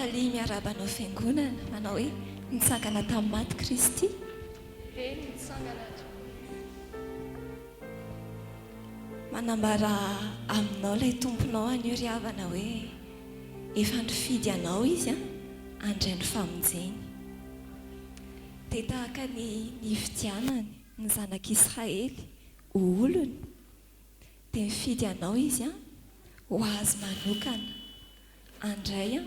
Natalia miarabanao fiangonana manao hoe nitsangana tamin'ny maty Kristy. Nitsangana. Manambara aminao ilay tomponao anio ry havana hoe efa nifidy anao izy andray ny famonjeny. Dia tahaka ny nifidianany ny zanak'Israely ho olony dia mifidy anao izy ho azy manokana andray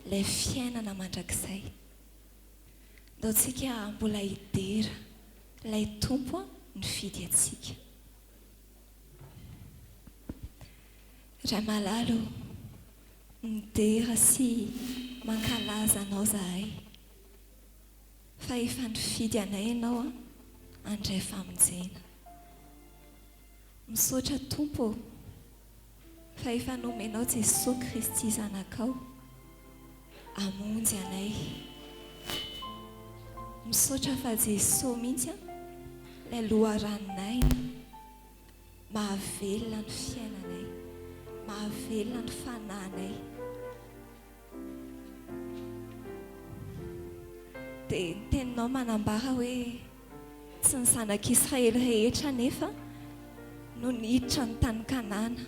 ilay fiainana mandrakizay. Ndaontsika mbola hidera ilay tompo nifidy antsika. Ray malalo midera sy mankalaza anao zahay fa efa nifidy anay ianao andray famonjena. Misaotra tompo fa efa nomenao Jesosy Kristy zanakao hamonjy anay. Misaotra fa Jesosy mihitsy ilay loharanonay mahavelona ny fiainanay, mahavelona ny fanahinay. Dia ny teninao manambara hoe tsy ny zanak'Israely rehetra nefa no niditra ny tany Kanana,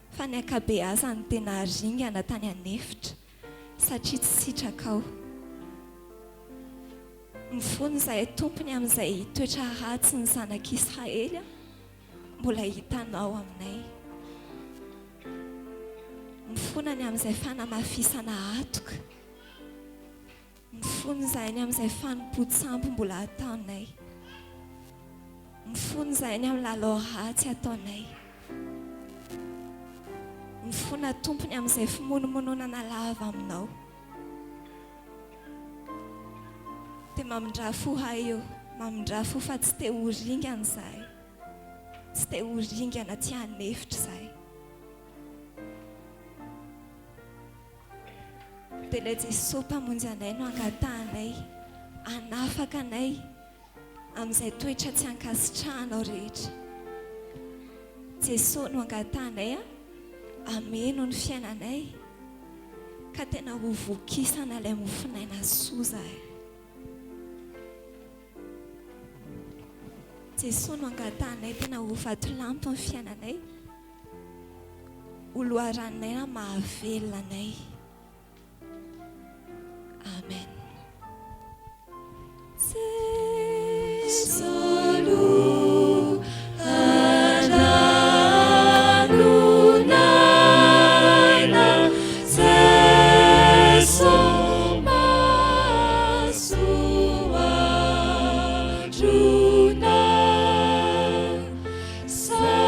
fa ny ankabeazany tena ringana tany anefitra satria tsy sitraka ao. Mifony izay tompony amin'izay toetra ratsy ny zanak'Israely mbola hitanao aminay. Mifonany amin'izay fanamafisana atoka, mifony izany amin'izay fanompo-tsambo mbola ataonay, mifony izany amin'ny lalao ratsy ataonay, mifona tompony amin'izay fimonomononana lava aminao. Dia mamindrafo hay eo, mamindrafo fa tsy te ho ringana izahay, tsy te ho ringana aty anefitra izahay. Dia ilay Jesosy mpamonjy anay no angatahanay, hanafaka anay amin'izay toetra tsy ankasitrahanao rehetra. Jesosy no angatahanay hameno ny fiainanay ka tena ho vokisana ilay mofinaina soa zahay. Jesosy no angatahanay tena ho vatolampy ny fiainanay, ho loharanay mahavelona anay. Amen. Solo ananunana seso masua juna sanifuna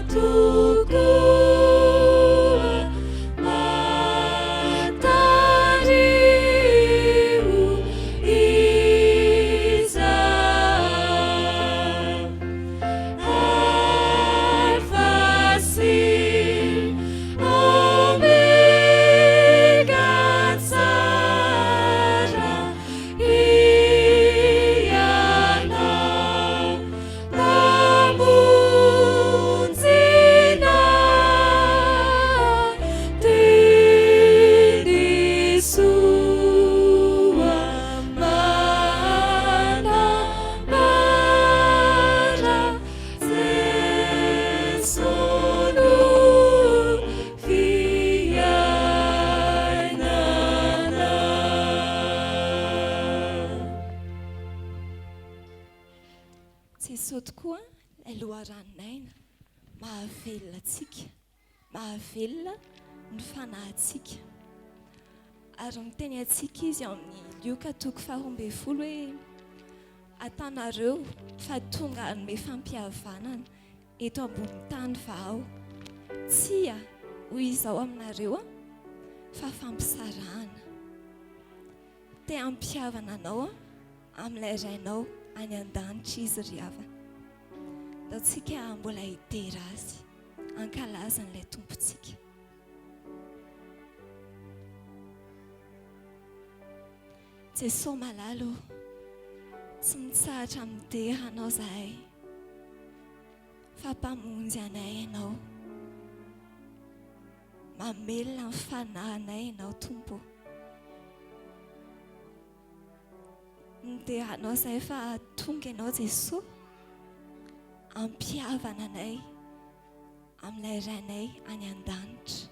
tuku tokoa ilay loharanonaina mahavelona antsika, mahavelona ny fanahintsika. Ary miteny antsika izy ao amin'ny Lioka 12 hoe ataonareo fa tonga hanome fampihavanana eto ambony tany vao, tsy hoy izao aminareo fa fampisarahana. Te hampihavana anao amin'ilay rainao any an-danitra izy ry havana. Dao tsika mbola hidera azy, ankalaza n'ilay tompontsika. Jesosy malalo, tsy mitsahatra midera anao zahay, fa mpamonjy anay ianao, mamelona ny fanahinay ianao Tompo. Midera anao zahay fa tonga ianao Jesosy, ampihavana anay amin'ilay rainay any an-danitra.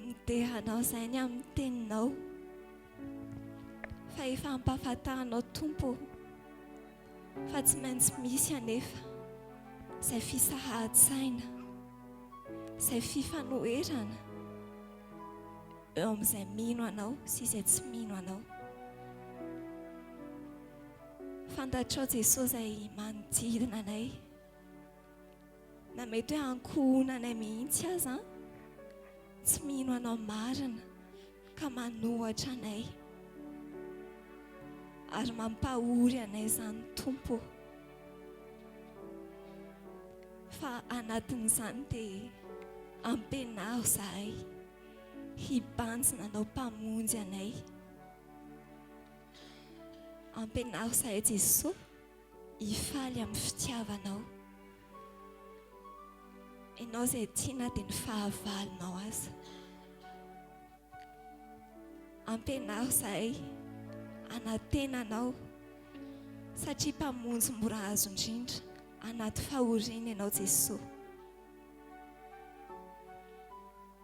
Mideranao izay ny amin'ny teninao fa efa ampahafantaranao Tompo fa tsy maintsy misy anefa izay fisarahan-tsaina, izay fifanoherana eo amin'izay mino anao sy izay tsy mino anao. Fantatrao Jesosy izay manodidina anay, na mety hoe ankohona anay mihitsy aza tsy mino anao marina ka manohatra anay ary mampahory anay izany Tompo. Fa anatin'izany dia ampenaro zahay hibanjina anao mpamonjy anay. Ampenaro zahay Jesosy hifaly amin'ny fitiavanao. Ianao izay tiana dia ny fahavalonao aza. Ampenaro zahay anatenanao satria mpamonjy mora azo indrindra anaty fahoriana ianao Jesosy.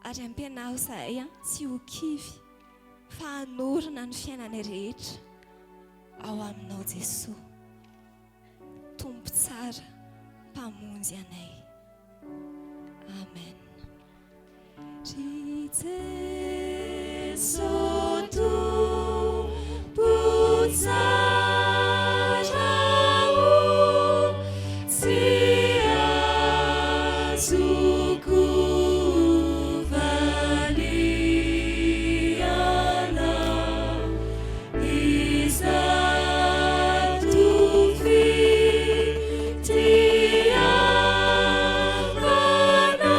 Ary ampenaro zahay tsy ho kivy fa hanorina ny fiainanay rehetra ao aminao Jesosy. Tompo tsara, mpamonjy anay. Amen. Jesu Tompo tsara, tsy azoko valiana, izato fitiavana,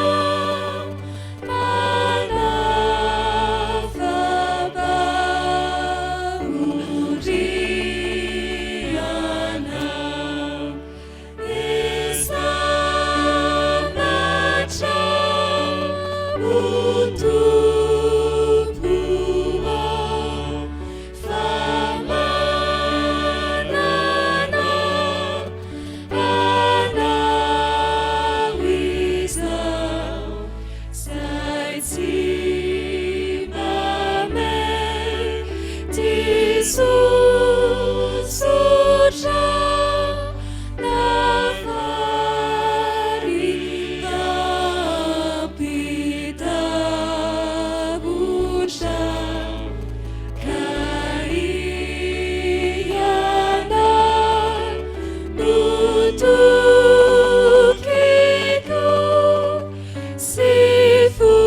manafabahoriana, isamatra utupuwa, famanana anawiza, saitsimame tisusutra nafarina pitabucha, kaiyana nutukiko sifutupi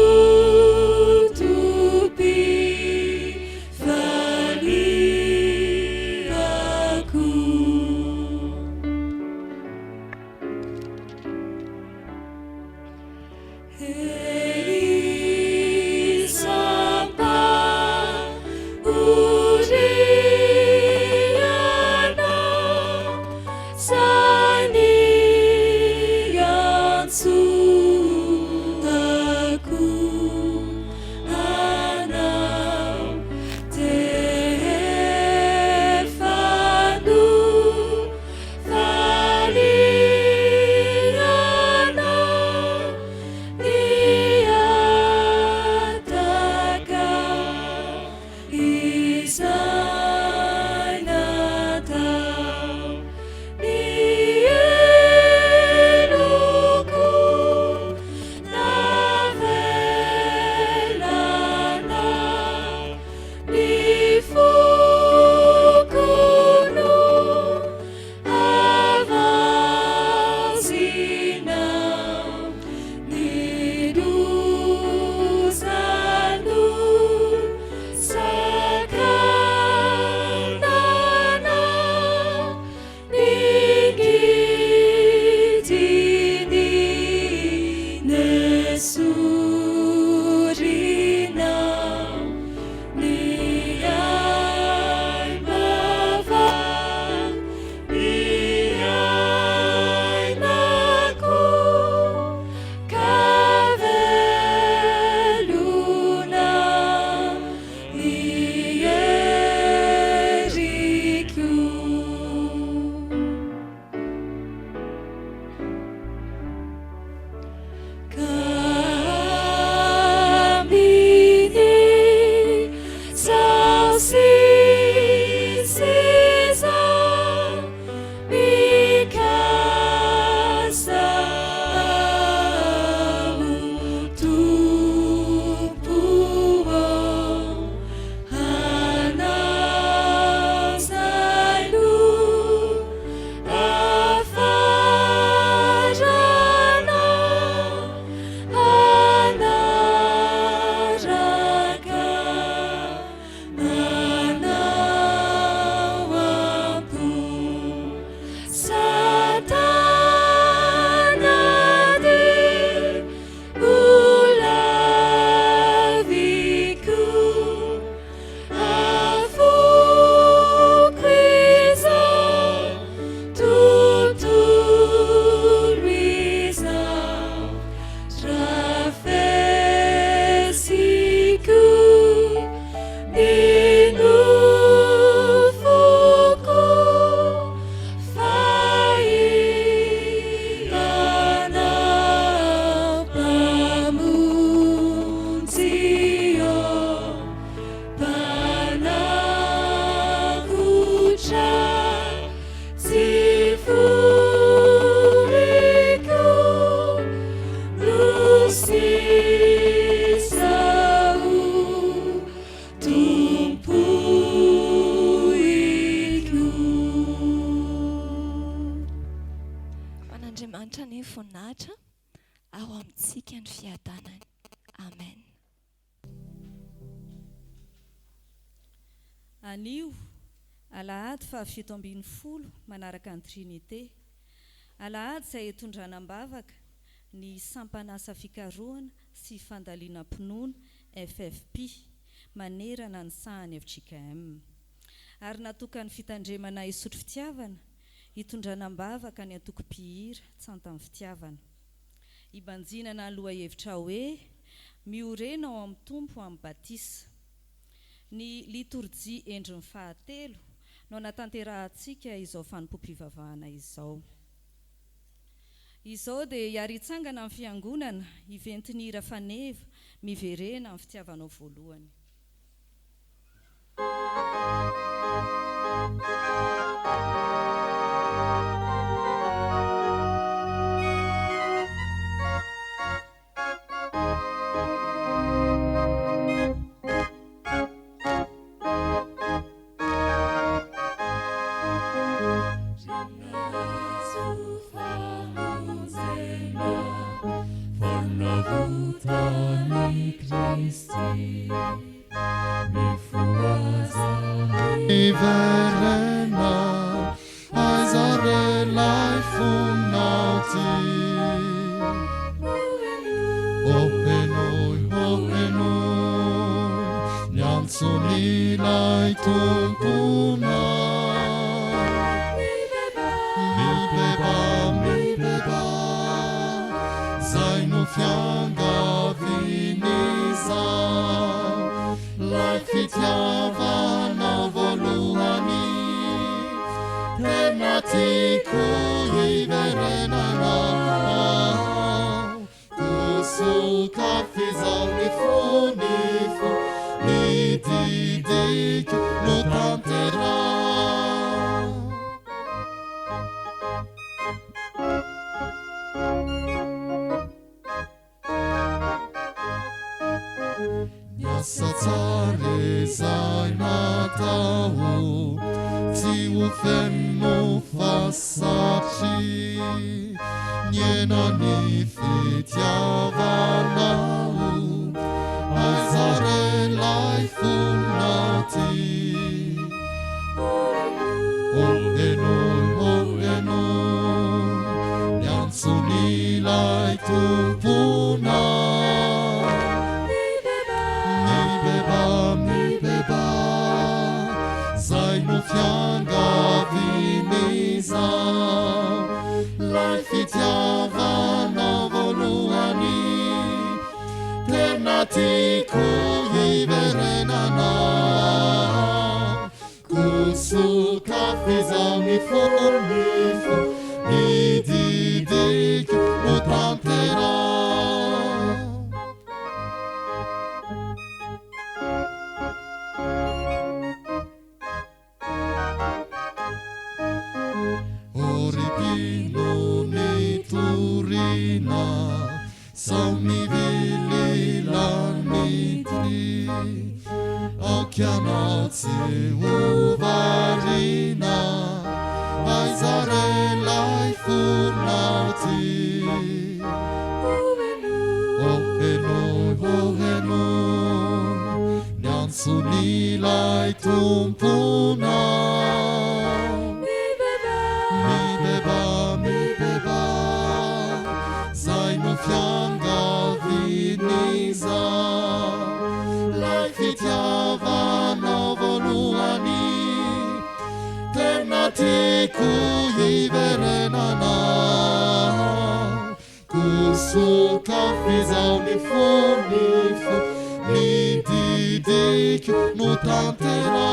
vali aku. Hei sampai uriana, sanian aku anau tefanu valiana, voninahitra ao amintsika ny fiadanany. Amen. Anio alahady 7 manaraka ny Trinité. Alahady izay hitondranam-bavaka ny sampanasa fikarohana sy fandaliana-pinoana FFP manerana ny sahany FJKM. Ary natokany fitandremana isotro fitiavana hitondranam-bavaka ny antoko-pihira tsantan'ny fitiavana. Ibanjinana aloha hevitra hoe miorena ao amin'ny tompo amin'ny batisa. Ny liturjia endriny fahatelo no natanterahantsika izao fanompoam-pivavahana izao. Izao dia hiaritsangana amin'ny fiangonana iventinira faneva miverena amin'ny fitiavanao voalohany. Verena, aizare laifun nauti. Openoi, niamsuni lai tumpuna. Mi beba, zainu fianga vinisa. Laifitiava no voluhani, tematiku iverenana. Kusuka fizau nifu, nididik no tantera. Satsare zainatau, ti ufenno fassaci, niena ni fitiavanau, aizare laifun nauti. Ohenoi, niansuni lai tumpuna. Mi beba, zainu fianga vinisa. Laifitiava no voluhani, tematiku iverenana. Kusuka fizau nifu, nididik no tantera. Som mi vili laniti, occhianozzi uvarina, aizare laifun nauti. Ohenoi, niansuni lai tumpuna. Mi beba, zainu fianga vinisa. Laifitiava no voluhani, tematiku iverenana. Kusuka fizau nifu, nididik no tantera.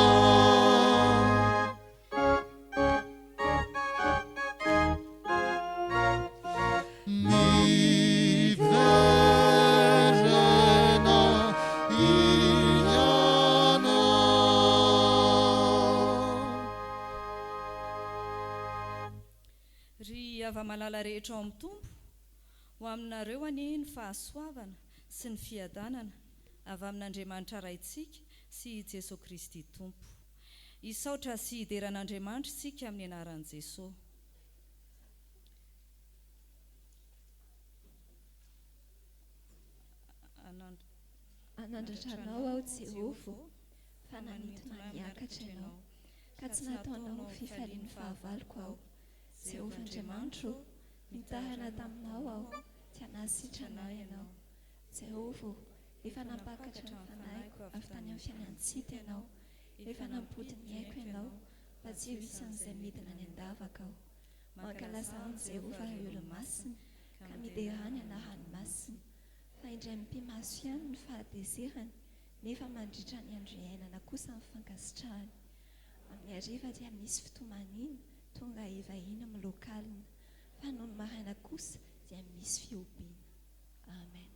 Malala rehetra ao amin'ny tompo ho aminareo ani ny fahasoavana sy ny fiadanana avy amin'Andriamanitra raintsika sy Jesosy Kristy tompo. Isaotra sy hideran'Andriamanitra isika amin'ny anaran'i Jesosy. anandratranao aho Jehova fa nanintona niakatra ianao ka tsy nataonao fifalian'ny fahavaloko aho. Jehova Andriamanitro, mitahana taminao aho, tia nahasitrana ianao. Jehova, efa nampakatra ny fanahyko avy tany amin'ny fiainantsika ianao, efa nampody ny aiko ianao mba tsy ho isan'izay midina ny andavaka aho. Mankalaza ny Jehova olo-masina ka miderany anarany masina, fa indray mimpimaso ihany ny fahadesirany nefa mandritra ny andro iainana kosa ny fankasitrahany. Amin'ny hariva dia misy fitomanina tonga ivahina amin'ny lokalina, fa noho ny maraina kosa dia misy fiompiana. Amen.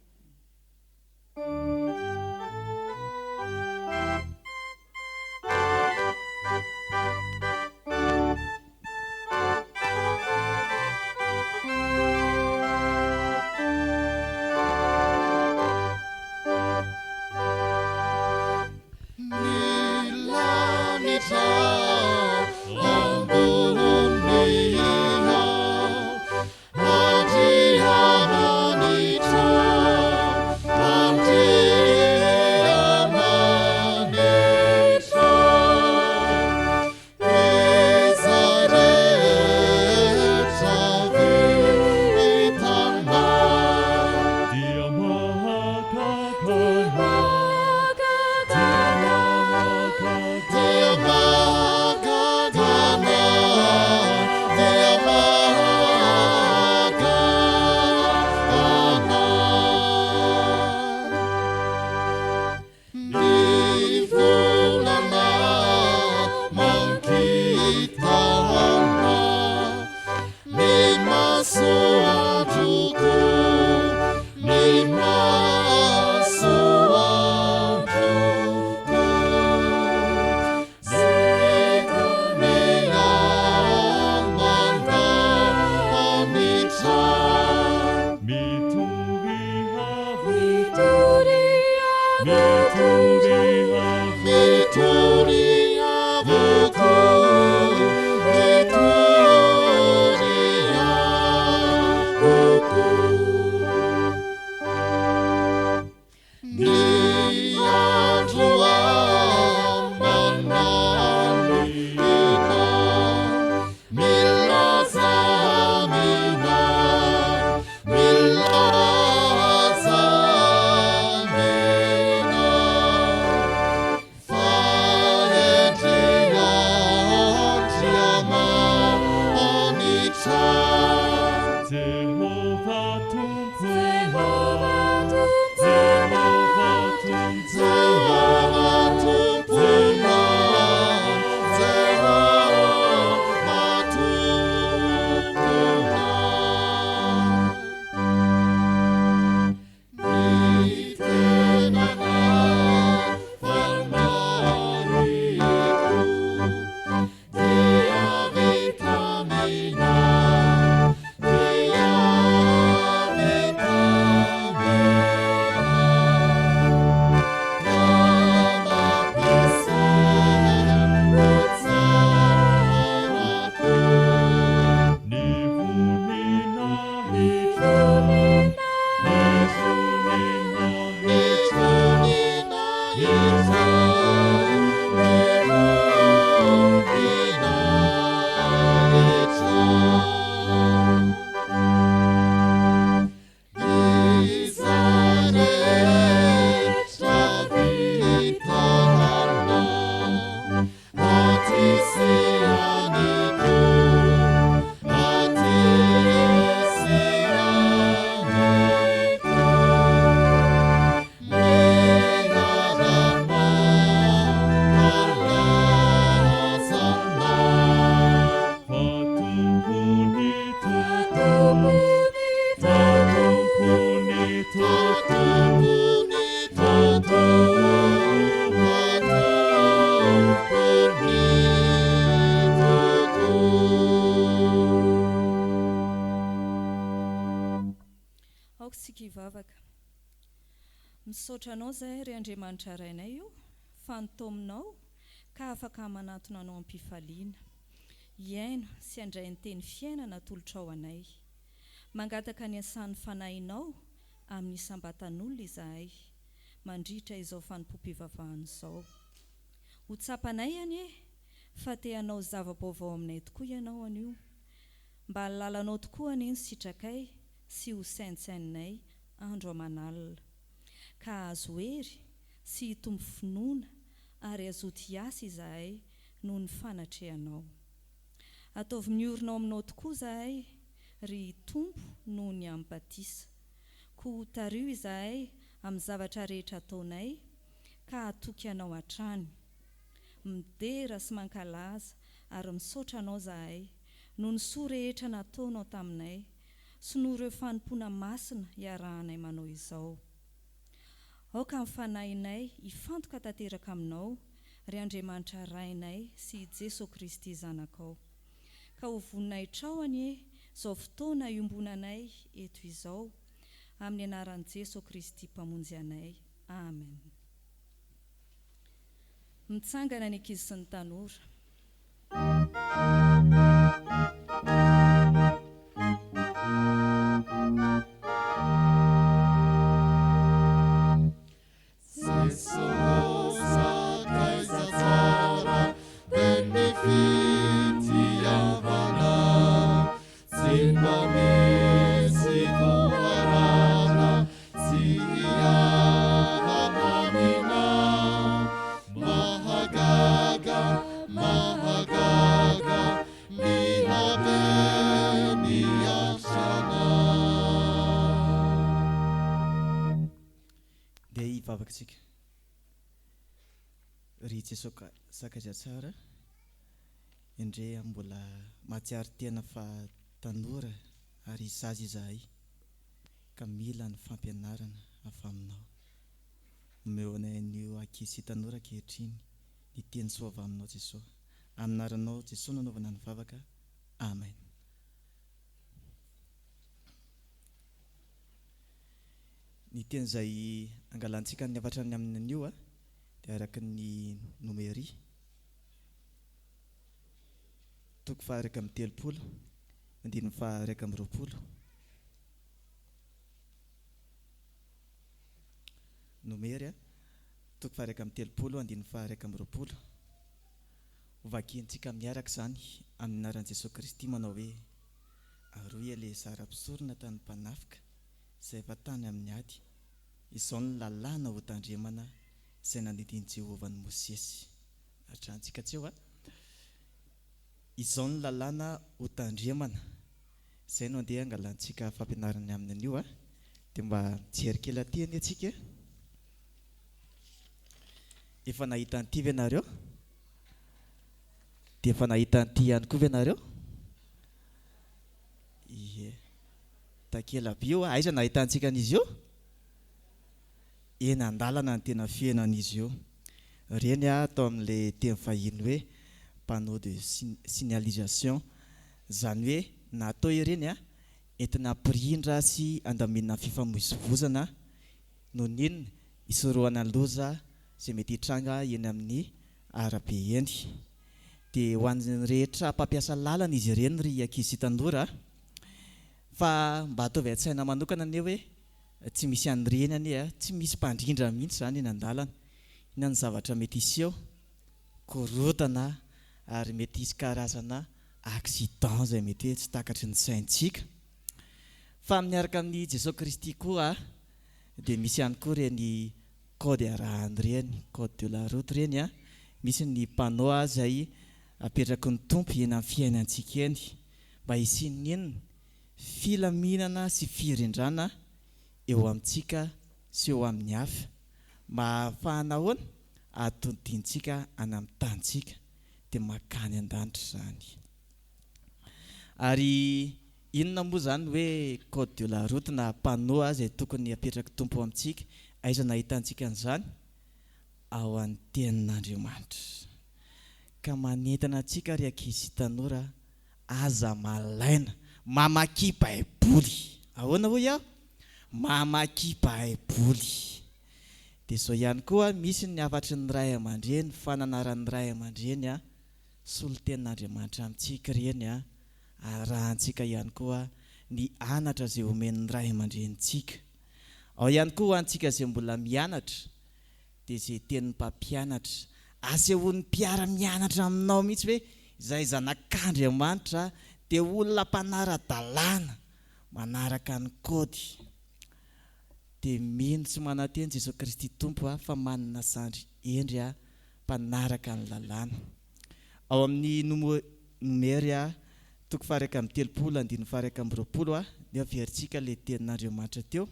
Misaotra anao zay ry Andriamanitra rainay io fantominao ka afaka manatona anao am-pifaliana. Iaino sy andray ny teny fiainana tolotra ao anay. Mangataka ny asan'ny fanahinao amin'ny sambatan'olona izahay. mandritra izao fanompoam-pivavahana izao. Ho tsapanay any e, fa te hanao zava-baovao aminay tokoa ianao anio. Mba halalanao tokoa aniny sitrakay sy ho saintsainay andro aman'alina. Ka azo hery sy hitombo finoana ary azoty asa izahay noho ny fanatrehanao. Ataovy miorina aminao tokoa izahay ry tompo noho ny ambatisa. Ko tario izahay amin'ny zavatra rehetra ataonay ka atoky anao hatrany. Midera sy mankalaza ary misaotra anao izahay noho ny soa rehetra nataonao taminay sy noho ireo fanompoana masina iarahanay manao izao. Aoka amin'ny fanahinay hifantoka tanteraka aminao ry Andriamanitra rainay sy Jesosy Kristy zanakao. Ka ho voninay trahony izao fotoana iombonanay eto izao amin'ny anaran'i Jesosy Kristy mpamonjy anay. Amen. Mitsangana ny ankizy sy ny tanora. Ry Jesosy sakatra tsara indray mbola mahatsiaro tena fa tanora ary zaza izahay ka mila ny fampianarana avy aminao. Omeo anay anio ankizy sy tanora ankehitriny ny teny soa avy aminao Jesosy. Amin'ny anaranao Jesosy nanaovana ny vavaka. Amen. Ny teny izay angalantsika ny avatra ny amin'ny anio dia araka ny nomery toko faharaka amin'ny 30 andininy faharaka amin'ny 20. Nomery toko faharaka amin'ny 30 andininy faharaka amin'ny 20. Hovakiantsika miaraka izany amin'ny anaran'i Jesosy Kristy manao hoe: aroy ilay zara-pisorona tany mpanafika izay efa tany amin'ny ady. Izao ny lalàna ho tandremana izay nandidiany Jehovah ny Mosesy. Atrantsika tseo izao ny lalàna ho tandremana izay no andeha angalantsika fampianarana amin'ny anio dia mba mijery kely aty anie antsika. Efa nahita an'ity ve nareo? Dia efa nahita an'ity ihany koa ve nareo? Ie, takela-by io aiza nahita antsika an'izy io? Eny an-dalana ny tena fiainan'izy io. Reny atao amin'ilay teny vahiny hoe panneau de signalisation, izany hoe natao ireny entina hampirindra sy handamina fifamoivoizana noho n'inona hisorohana ny loza izay mety hitranga eny amin'ny arabe eny. Dia ho an'ny rehetra mpampiasa lalana izy ireny ry ankizy sy tanora, fa mba ataovy an-tsaina manokana anie hoe tsy misy an'ireny anie, tsy misy mpandrindra mihitsy zany eny an-dalana. Ina ny zavatra mety hiseo? Korotana ary mety hisy karazana accident izay mety hoe tsy takatry ny saintsika. Fa miaraka amin'ny Jesosy Kristy koa dia misy ihany koa reny code arahany reny, code de la route reny misy ny panneau izay apetraky ny tompo eny amin'ny fiainantsika eny mba hisian'inona filaminana sy firindrana eo amintsika sy eo amin'ny hafa, mba ahafahana ahoana ahatodiantsika any amin'ny tantsika dia makany an-danitra izany. Ary inona moa zany hoe code de la route na panneau izay tokony apetraky tompo amintsika? Aiza nahitantsika an'izany? Ao amin'ny tenin'Andriamanitra. Ka manentana antsika ry ankizy sy tanora aza malaina mamaky baiboly. Ahoana hoy aho? Mamaky baiboly. Dia izao ihany koa misy ny hafatry ny ray aman-dreny, fananaran'ny ray aman-dreny solotenin'Andriamanitra amintsika reny arahantsika ihany koa ny anatra izay omen'ny ray aman-drenitsika. Ao ihany koa antsika izay mbola mianatra dia izay tenin'ny mpampianatra asehoan'ny mpiara-mianatra aminao mihitsy hoe izay zanak'Andriamanitra dia olona mpanara-dalàna manaraka ny kody. Dia mino tsy mananteny Jesosy Kristy Tompo fa manana sandry endry mpanaraka ny lalàna. Ao amin'ny nomery 3:30-20 dia averintsika ilay tenin'Andriamanitra teo.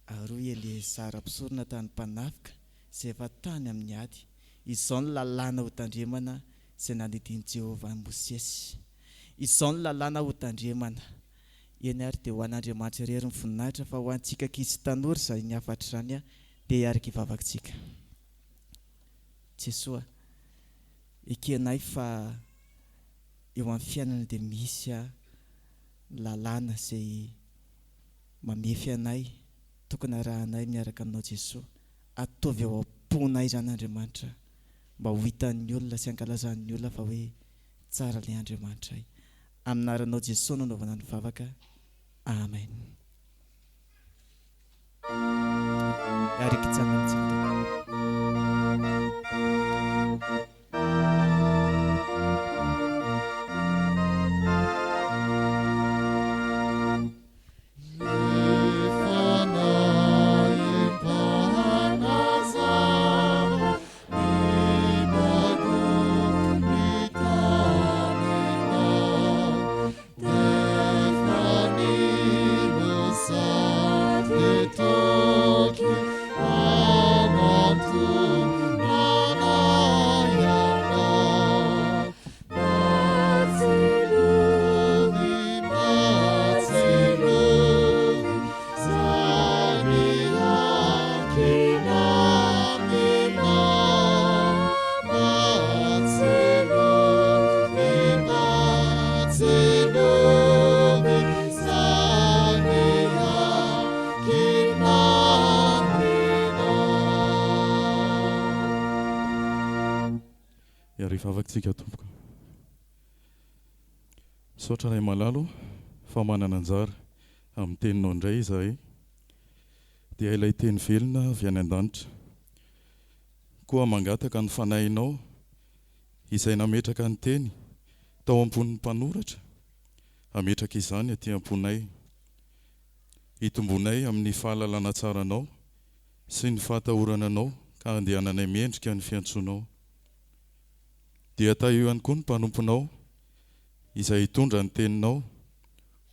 Aroy Eleazara mpisorona tany mpanafika izay efa tany amin'ny ady. Izao ny lalàna ho tandremana izay nandidian'i Jehovah Mosesy. Izao ny lalàna ho tandremana. Eny ary dia ho an'Andriamanitra irery ny voninahitra fa ho antsika ankizy tanora izay ny afatra izany dia hiaraka hivavakantsika. Jesosy, ekenay fa eo amin'ny fiainana dia misy lalàna izay mamefy anay, tokony arahanay miaraka aminao Jesosy. Ataovy eo am-ponay izany Andriamanitra, mba ho hitan'ny olona sy ankalazan'ny olona fa hoe tsara ilay Andriamanitra. Aminaranao Jesosy no anaovana ny vavaka. Amen. Vavaktsika tompoko. Misaotra ray malalo fa manana anjara amin'ny teninao indray izahay dia ilay teny velona avy any an-danitra. Koa mangataka ny fanahinao izay nametraka ny teny tao amponin'ny mpanoratra, ametraka izany aty amponay. Itombonay amin'ny fahalalana tsaranao sy ny fahatahorananao ka andehananay miendrika ny fiantsonao. Dia tayo ihany koa ny mpanomponao izay hitondra ny teninao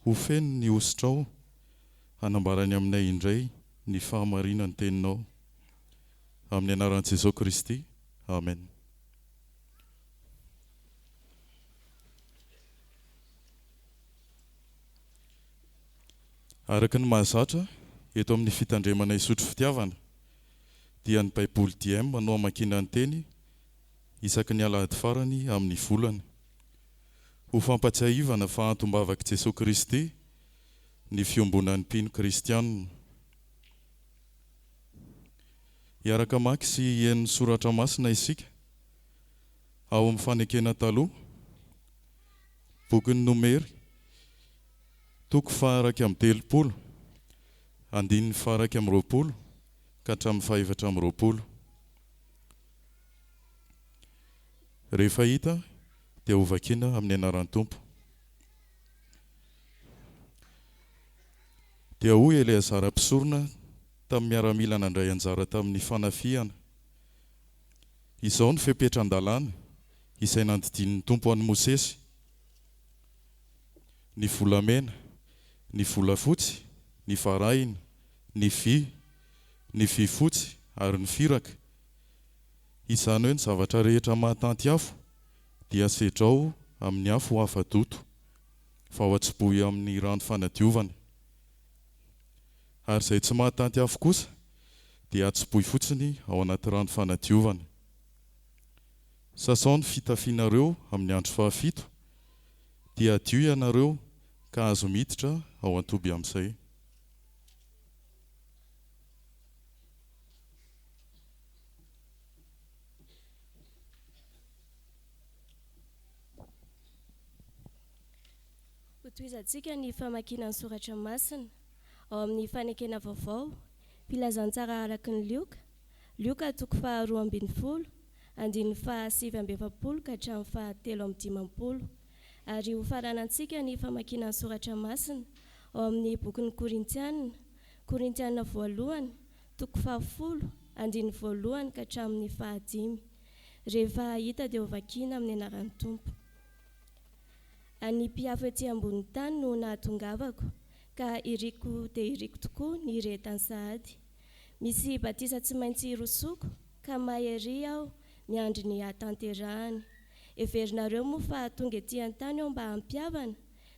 ho feno ny ositrao, hanambarany aminay indray ny fahamarinany teninao. Amin'ny anaran'i Jesosy Kristy. Amen. Araka ny mahazatra eto amin'ny fitandremana isotro fitiavana dia ny Baiboly DM manao amakiana ny teny isaky ny alahady farany amin'ny volana. Ho fampatsiahivana fa antombavaka Jesosy Kristy ny fiombonan'ny mpino kristianina. Iaraka maky sy hien'ny soratra masina isika ao amin'ny fanekena taloha, bokin'ny nomery 3:30, 9:20 ka hatramin'ny 4:20. Rehefa hita dia ho vakiana amin'ny anaran'ny Tompo. Dia hoy Eleazara mpisorona tamin'ny miaramila nandray anjara tamin'ny fanafiana. Izao ny fepetra-ndalàna izay nandidin'ny Tompo an'i Mosesy: ny volamena, ny volafotsy, ny varahina, ny vy fotsy ary ny firaka. Izany hoe ny zavatra rehetra mahatanty afo dia sedrao amin'ny afo hafa-doto fa ho atsibohy amin'ny rano fanadiovana. Ary izay tsy mahatanty afo kosa dia atsibohy fotsiny ao anaty rano fanadiovana. Sasao ny fitafianareo amin'ny andro 7 dia adio ianareo ka azo miditra ao an-toby amin'izay. Hotoizantsika ny famakiana ny soratra masina ao amin'ny fanekena vaovao, filazantsara araky ny lioka, Lioka toko faha 12, andiny faha 7 ka hatramin'ny faha 3 ary ho faranantsika ny famakiana ny soratra masina ao amin'ny bokin'ny Korintianina voalohany toko faha 10 andiny voalohany ka hatramin'ny faha 5. Rehefa hita dia ho vakiana amin'ny anaran'ny Tompo. Any mpiafy ety ambony tany no nahatongavako, ka iriko dia iriko tokoa ny retany sahady. Misy batisa tsy maintsy rosoko, ka mahery aho miandry ny hatanterahany. Everinareo moa fa tonga ety an-tany aho mba hampiavana,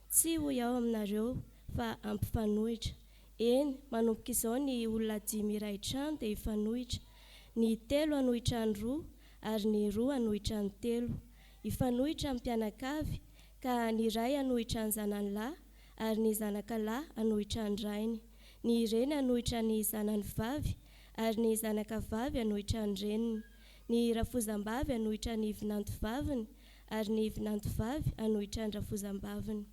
tsy ho iaho aminareo fa ampifanohitra. Eny, manomboka izao ny olona 5 iray trano dia hifanohitra, ny 3 hanohitra ny 2 ary ny 2 hanohitra ny 3. Hifanohitra amin'ny mpianakavy, ka ny ray hanohitra ny zanany lahy ary ny zanaka lahy hanohitra ny rainy. Ny reny hanohitra ny zanany vavy ary ny zanaka vavy hanohitra ny reniny. Ny rafozam-bavy hanohitra ny vinanto vaviny ary ny vinanto vavy hanohitra ny rafozam-baviny.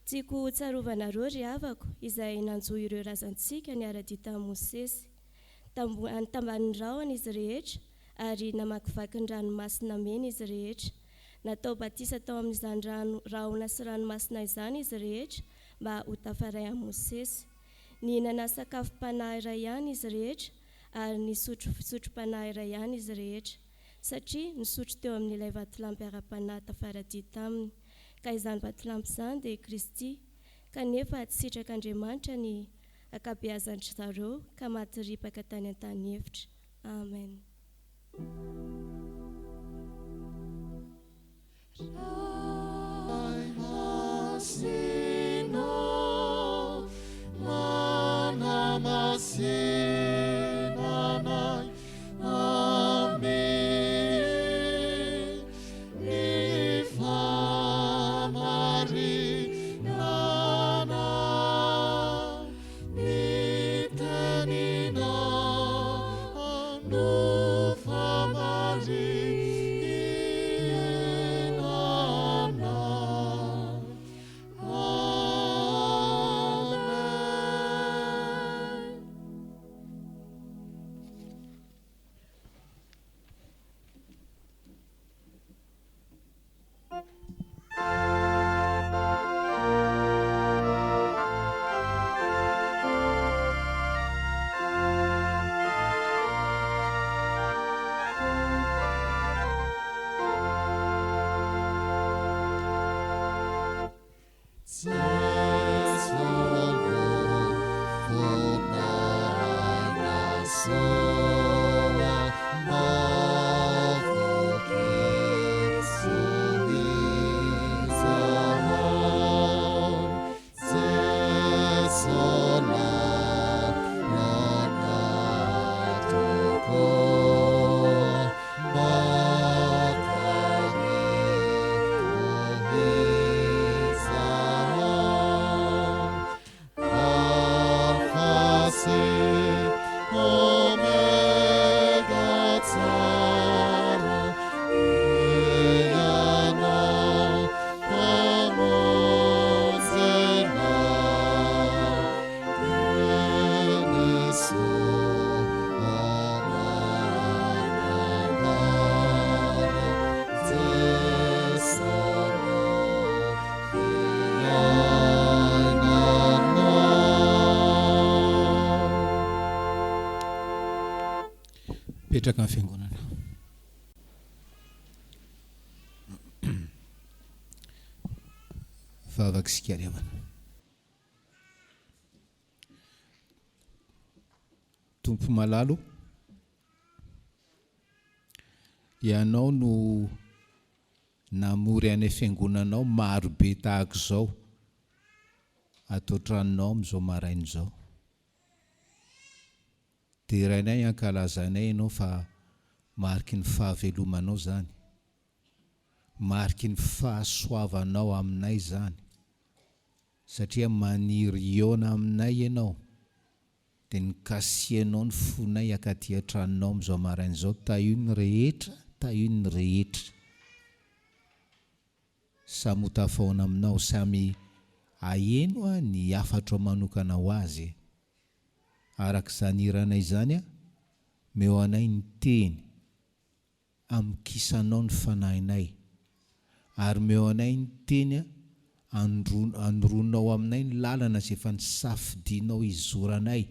Tiako tsarovanareo ry havako izay nanjohy ireo razantsika ny ara-dita Mosesy. Tamban'ny rahona izy rehetra ary namakivaky ny ranomasina mena izy rehetra. Natao batisa tao amin'izany rahona sy ranomasina izany izy rehetra mba ho tafaray a Mosesy. Nihinana sakafom-panahy iray ihany izy rehetra ary nisotro fisotro-panahy iray ihany izy rehetra, satria nisotro teo amin'ilay vatolampy ara-panahy tafaradita aminy. Ka izany vatolampy izany dia Kristy, kanefa tsy sitrak'Andriamanitra ny akabeazan'ny zareo ka maty ripaka tany an-tany hevitra. Amen. Petraka amin'ny fiangonana. Vavaka sy karevana. Tompo malalo, ianao no namory any fiangonanao maro be tahaka izao atao tranonao amin'izao maraina izao. Dia rainay ankalazanay ianao fa mariky ny fahavelomanao zany, mariky ny fahasoavanao aminay zany, satria maniry eona aminay ianao, dia nikasianao ny fonay akaty an-tranonao amin'izao maraina izao. Taio ny rehetra, taio ny rehetra. Samy ho tafaona aminao, samy aheno ny hafatro manokana ho azy. Araka izany iranay izany meo anay ny teny amikisanao ny fanahinay, ary meo anay ny teny andronao aminay ny lalana izay efa nisafidianao izoranay,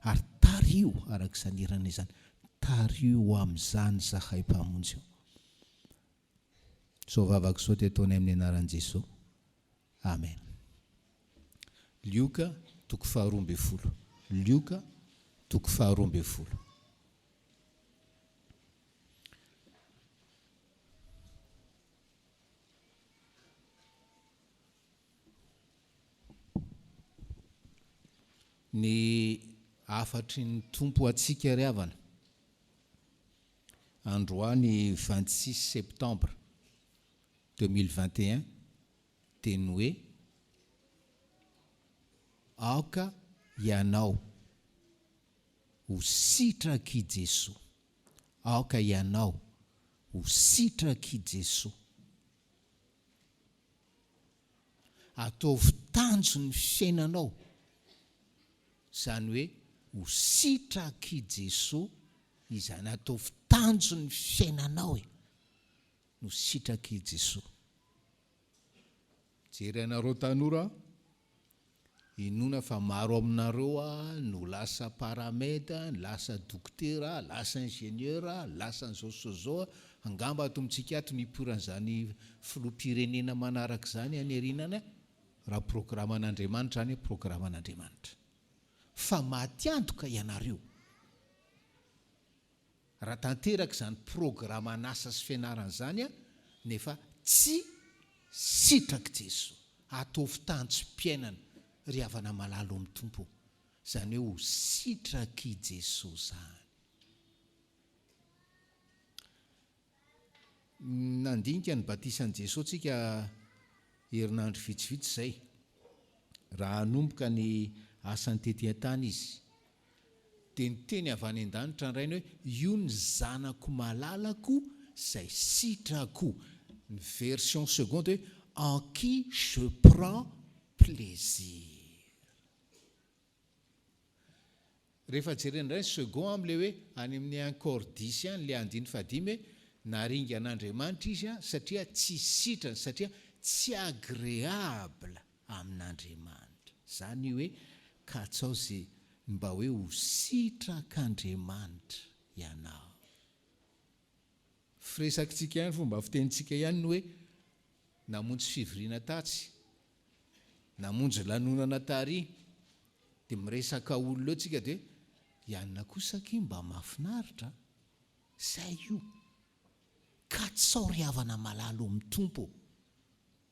ary tario arak'izany irana izany, tario amin'izany zahay mpamonjy io. So vavaka sao tetoany amin'ny anaran'i Jesosy. Amen. Lioka 12. Lioka 12. Ny afatry ny tompo atsika ry havana, androany 26 septembre 2021, teny hoe aoka ianao ho sitraky Jesosy, aoka ianao ho sitraky Jesosy, ataovy tanjo ny fiainanao, zany hoe ho sitraky Jesosy izany, ataovy tanjo ny fiainanao no sitraky Jesosy. Jery anareo tanora, inona fa maro aminareo no lasa paramètre, lasa dokotera, lasa ingénieur, lasa nzao angamba atomitsika ato niporan'izany filoham-pirenena manaraka izany anerinana raha programan'Andriamanitra any programan'Andriamanitra. Fa matiantoka ianareo raha tanteraka izany programan'asa sy fianarana izany nefa tsy sitraky Jesosy, ataovy tanjom-piainana ry havana malalo amin'ny tompo, zany hoe ho sitraky Jesosy zany. Nandinika ny batisan'i Jesosy tsika herinandro vitsivitsy zay, raha hanomboka ny asany tety an-tany izy, dia niteny avy any an-danitra ny rainy hoe io ny zanako malalako zay sitrako. Ny version seconde hoe en qui je prends plaisir. Rehefa jerena indray second am'le hoe any amin'ny encore 10 any le andiny fadimy hoe naringan'Andriamanitra izy satria tsy sitrany, satria tsy agréable amin'Andriamanitra. Zany hoe katsao zay mba hoe ho sitrak'Andriamanitra ianao. Firesakitsika ihany fomba fitenitsika ihany no hoe namonjy fivoriana tatsy, namonjy lanonana tary, dia miresaka olona eo tsika dia ianona kosaky mba mahafinaritra zay io. Katsao ry havana malalo amin'ny tompo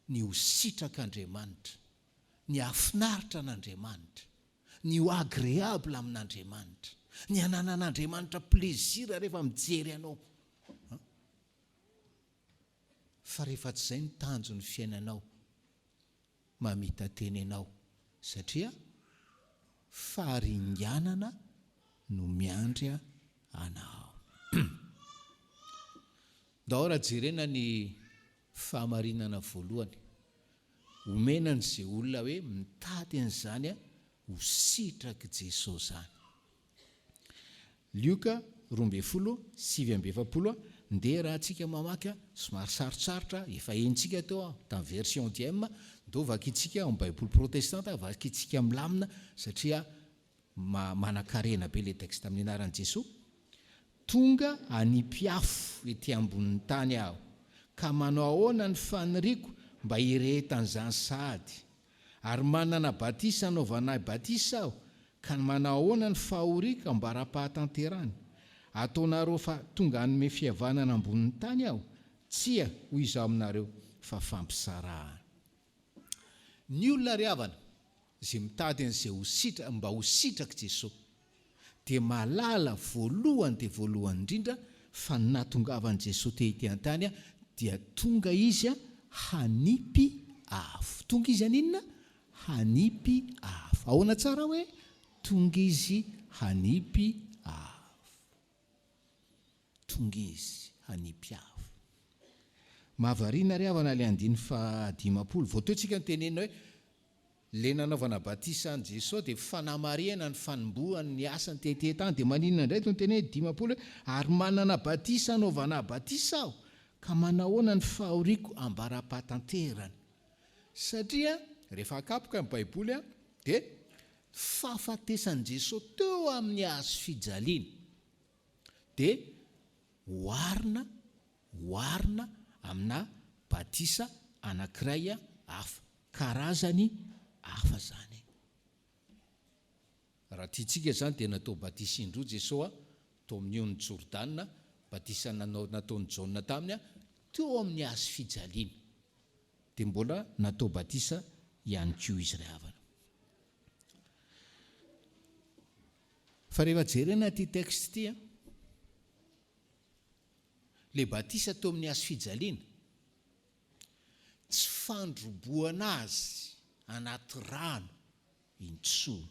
ny ho sitrak'Andriamanitra, ny hafinaritra an'Andriamanitra, ny ho agréable amin'Andriamanitra, ny hananan'Andriamanitra plaisir rehefa mijery anao. Fa rehefa tsy izay ny tanjo ny fiainanao, mamita teny ianao, satria faharinganana no miandry anao. Dahora jerena ny fahamarinana voalohany, omenany izay olona hoe mitady an'izany ho sitraky Jesosy zany. Lioka 12:7-20, ndeha raha antsika mamaky somary sarotsarotra, efa entsika teo tamin'ny version DM, ndo vakitsika amin'ny Baiboly protestante, vakitsika milamina satria manan-karena be le texte amin'ny anaran'i Jesosy. Tonga hanipy-afo ety ambonin'ny tany aho, ka manao ahoana ny faniriako mba hirehetan'izany sahady, ary manana batisa anaovanay batisa aho, ka manao ahoana ny fahoriako mba raha-pahatanterany. Ataonareo fa tonga hanome fihavanana ambonin'ny tany aho, tsia hoy izaho aminareo fa fampisarahana. Ny olona ry havana izay mitady an'izay mba ho sitraky Jesosy, dia malala voalohany dia voalohany indrindra fa nahatongavan'i Jesosy tety an-tany dia tonga izy hanipy afo. Tonga izy aninona? Hanipy afo. Ahoana tsara hoe tonga izy hanipy afo. Tonga izy hanipy afo. Mahavariana ry havana le andiny 10, voatoetsika ny tenenina hoe le nanaovana batisa an jesosy dia fanamariana ny fanombohany ny asany tetetany dia maninona indray tony teny hoe 10 hoe ary manana batisa anaovana batisa aho ka manahoana ny fahoriako ambara-pahatanterany. Satria rehefa akapoka ny baiboly a dia fahafatesan'i Jesosy teo amin'ny hazo fijaliana dia oarina amina batisa anankiray hafa, karazany hafa zany. Raha tiatsika zany dia natao batisa indroa Jesosy tao amin'ny on'ny Jordana, batisa nataon'ny Jaona taminy teo amin'ny hazo fijaliana dia mbola natao batisa ihany koa izy ray havana. Fa rehefa jerena ty texte ty le batisa teo amin'ny hazo fijaliana tsy fandroboana azy anaty rano intsony,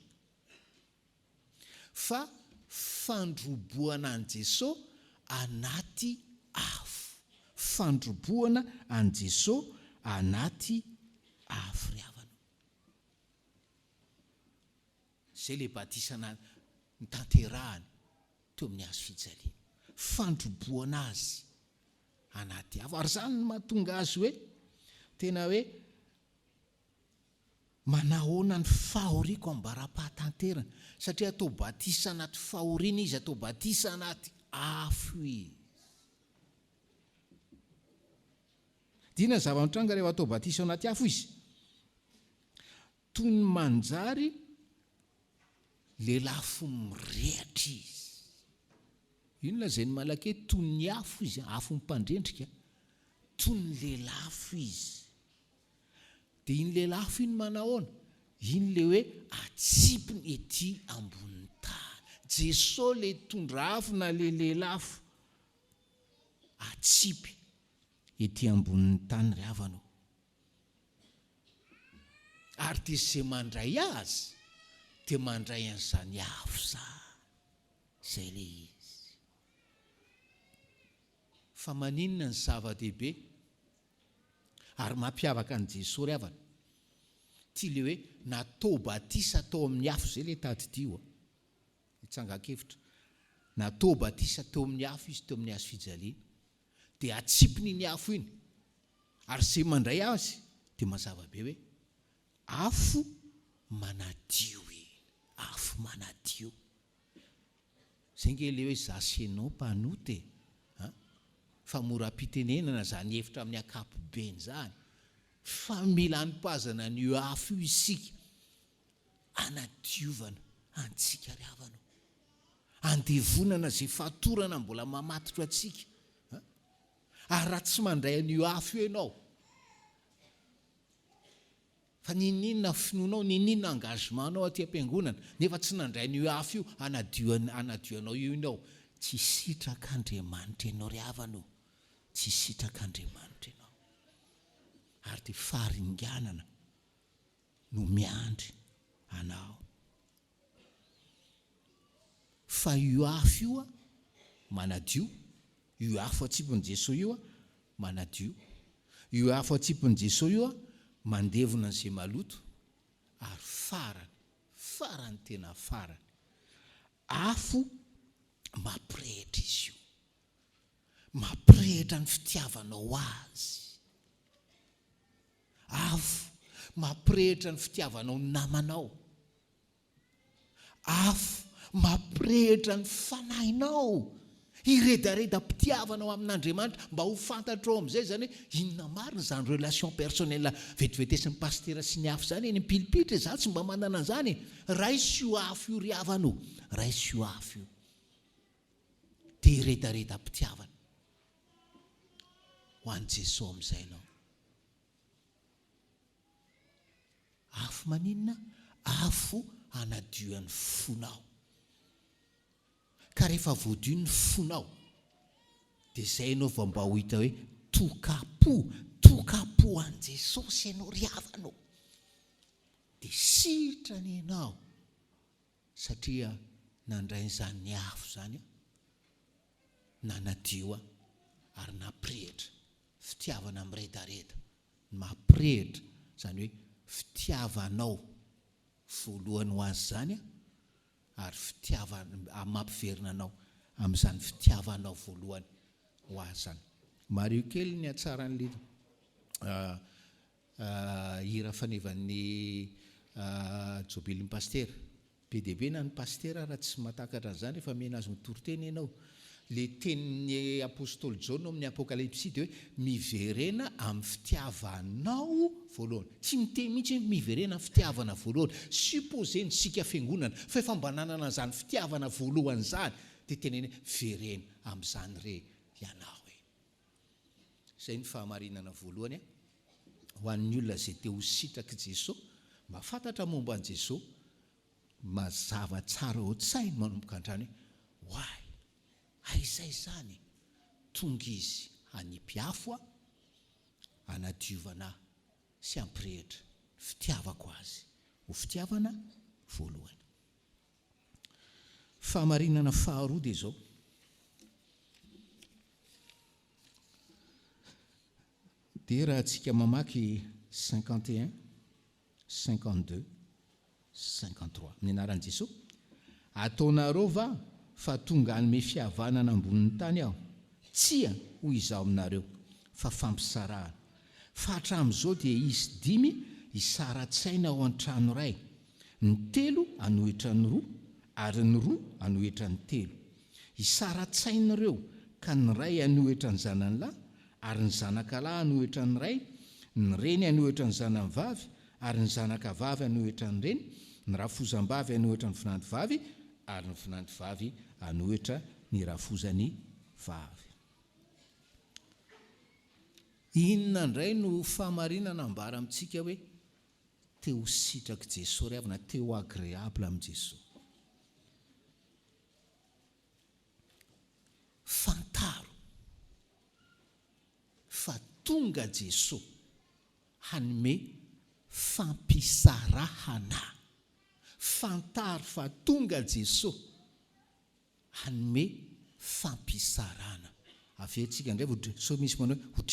fa fandroboana an Jesosy anaty afo, fandroboana an Jesosy anaty afo ry havana. Zay le batisa ny tanterahany teo amin'ny hazo fijaliana, fandroboana azy anaty afo. Ary zany no mahatonga azy hoe tena hoe manahoana ny fahoriako ambara-pahatanterana, satria atao batisa anaty fahoriana izy, atao batisa anaty afo izy. Dina zava-mitranga rehefa atao batisa anaty afo izy, toy ny manjary lelafo mirehatra izy. Ino lazainy malake toy ny afo izy, afo mimpandrendrika, toy ny lelafo izy. Dia iny lelafo iny manahoana? Iny le hoe atsipiny ety ambonin'ny tany. Jesosy le tondra afo na le lelafo atsipy ety ambonin'ny tany ry havana. Ary dia izay mandray azy dia mandray an'izany afo zay le izy. Fa maninona ny zava-dehibe ary mampiavaka an Jesosy ry havana? Ty le hoe natao batisa tao amin'ny afo, zay le tadidio itsangakevitra, natao batisa tao amin'ny afo izy, tao amin'ny hazo fijaliana, dia atsipiny iny afo iny. Ary zay mandray azy dia mazava be hoe afo manadio iny, afo manadio. Zay nge le hoe zasenao mpanoty fa mora pitenenana zany hevitra amin'ny akapobeny zany, fa mila anipazana n'io afo io isika, anadiovana antsika ry havana, andevonana zay fatorana mbola mamatotro atsika. Ary raha tsy mandray an'io afo io ianao, fa ninina finoanao, ninina engagementanao aty am-piangonana, nefa tsy nandray an'io afo io anadioanao io ianao, tsy sitraka Andriamanitra ianao ry havana, tsy sitraka Andriamanitra ianao. Ary dia faharinganana no miandry anao. Fa io afo io manadio, io afo atsipon' Jesosy io manadio, io afo atsipon' Jesosy io mandevona an'izay maloto. Ary farany tena farany, afo mampirehitra izy io, mampirehitra ny fitiavanao azy. Afo mampirehitra ny fitiavanao namanao, afo mampirehitra ny fanahinao, iredareda-pitiavanao amin'Andriamanitra, mba ho fantatrao amin'izay zany hoe inona marina zany relation personnel vetivety pastera sy ny afo zany enympilipitra. Za tsy mba manana an'izany, raisy io afo io ry havana, raisy io afo io dia iredareda-pitiavana ho an'i Jesosy amin'izay ianao. Afo maninona? Afo anadioan'ny fonao. Ka rehefa voadio ny fonao dia izay ianao vao mba ho hita hoe tokapo an' Jesosy ianao ry havana, dia sitrany ianao, satria nandrain'izany ny afo zany nanadio ary nampirehitra fitiavana miredareda, mampirehitra zany hoe fitiavanao voalohany ho azy zany ary mampiverina anao amin'izany fitiavanao voalohany ho azy zany. Mario kely ny atsaran'le hira fanevan'ny jobelin'ny paster. Be dia be na ny paster raha tsy mahatakatra an'izany rehefa mena azy mitoroteny ianao. Le tenin'ny apôstôly Jaona amin'ny apokalypsy dia hoe miverena amin'ny fitiavanao voalohany. Tsy miteny mihitsy miverena amin'ny fitiavana voalohany. Supposeny sika fiangonana fa efa mba nanana an'izany fitiavana voalohany zany dia teneny verena amin'izany re ianao e. Izay ny fahamarinana voalohany ho an'ny olona izay te ho sitraky Jesosy, mba fantatra momba an' Jesosy, mazava tsara ao an-tsainy manomboka hatrany hoe hoay, aizay zany tonga izy hanipy-afo hanadiovana sy hampirehitra fitiavako azy ho fitiavana voalohany. Fahamarinana faharoa dia zao: dia raha antsika mamaky 51, 52, 53 amin'ny anaran'i Jesosy: ataonareo va fa tonga hanome fihavanana ambonin'ny tany aho? Tsia ho izaho aminareo fa fampisarahana. Fa hatramin'izao dia izy 5 isara-tsaina ao an-trano iray, ny 3 hanohitra ny 2 ary ny 2 hanohitra ny 3. Isara-tsainareo ka ny ray hanohitra ny zanany lahy ary ny zanakalahy hanohitra ny ray, ny reny hanohitra ny zanany vavy ary ny zanaka vavy hanohitra ny reny, ny rafozam-bavy hanohitra ny vinanty vavy ary ny vinanty vavy hanohitra ny rafozany vavy. Inona indray no fahamarinana ambara amintsika hoe teo sitraky Jesosy ry avana, teo agréable amin'i Jesosy? Fantaro fa tonga Jesosy hanome fampisarahana. Fantaro fa tonga Jesosy hanome fampisarahana. Aveantsika indray vao so misy manao hoe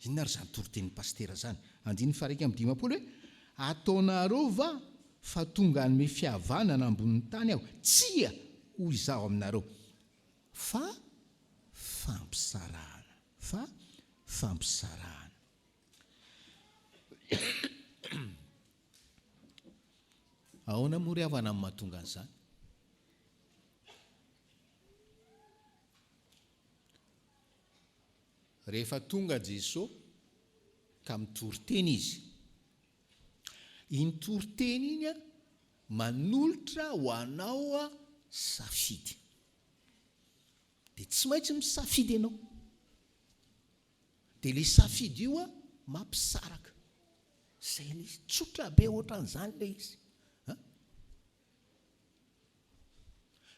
inona ry zany toroten'ny pastera zany? 9:5 hoe ataonareo va fa tonga hanome fihavanana ambonin'ny tany aho? Tsia ho izaho aminareo fa fampisarahana. Fa fampisarahana. Ahoana moa ry havana amin'ny mahatonga an'izany? Rehefa tonga Jesosy ka mitoroteny izy, iny toroteny iny manolotra ho anao safidy. Dia tsy maintsy misafidy ianao. Dia le safidy io mampisaraka. Izay le tsotra be ohatran'izany le izy.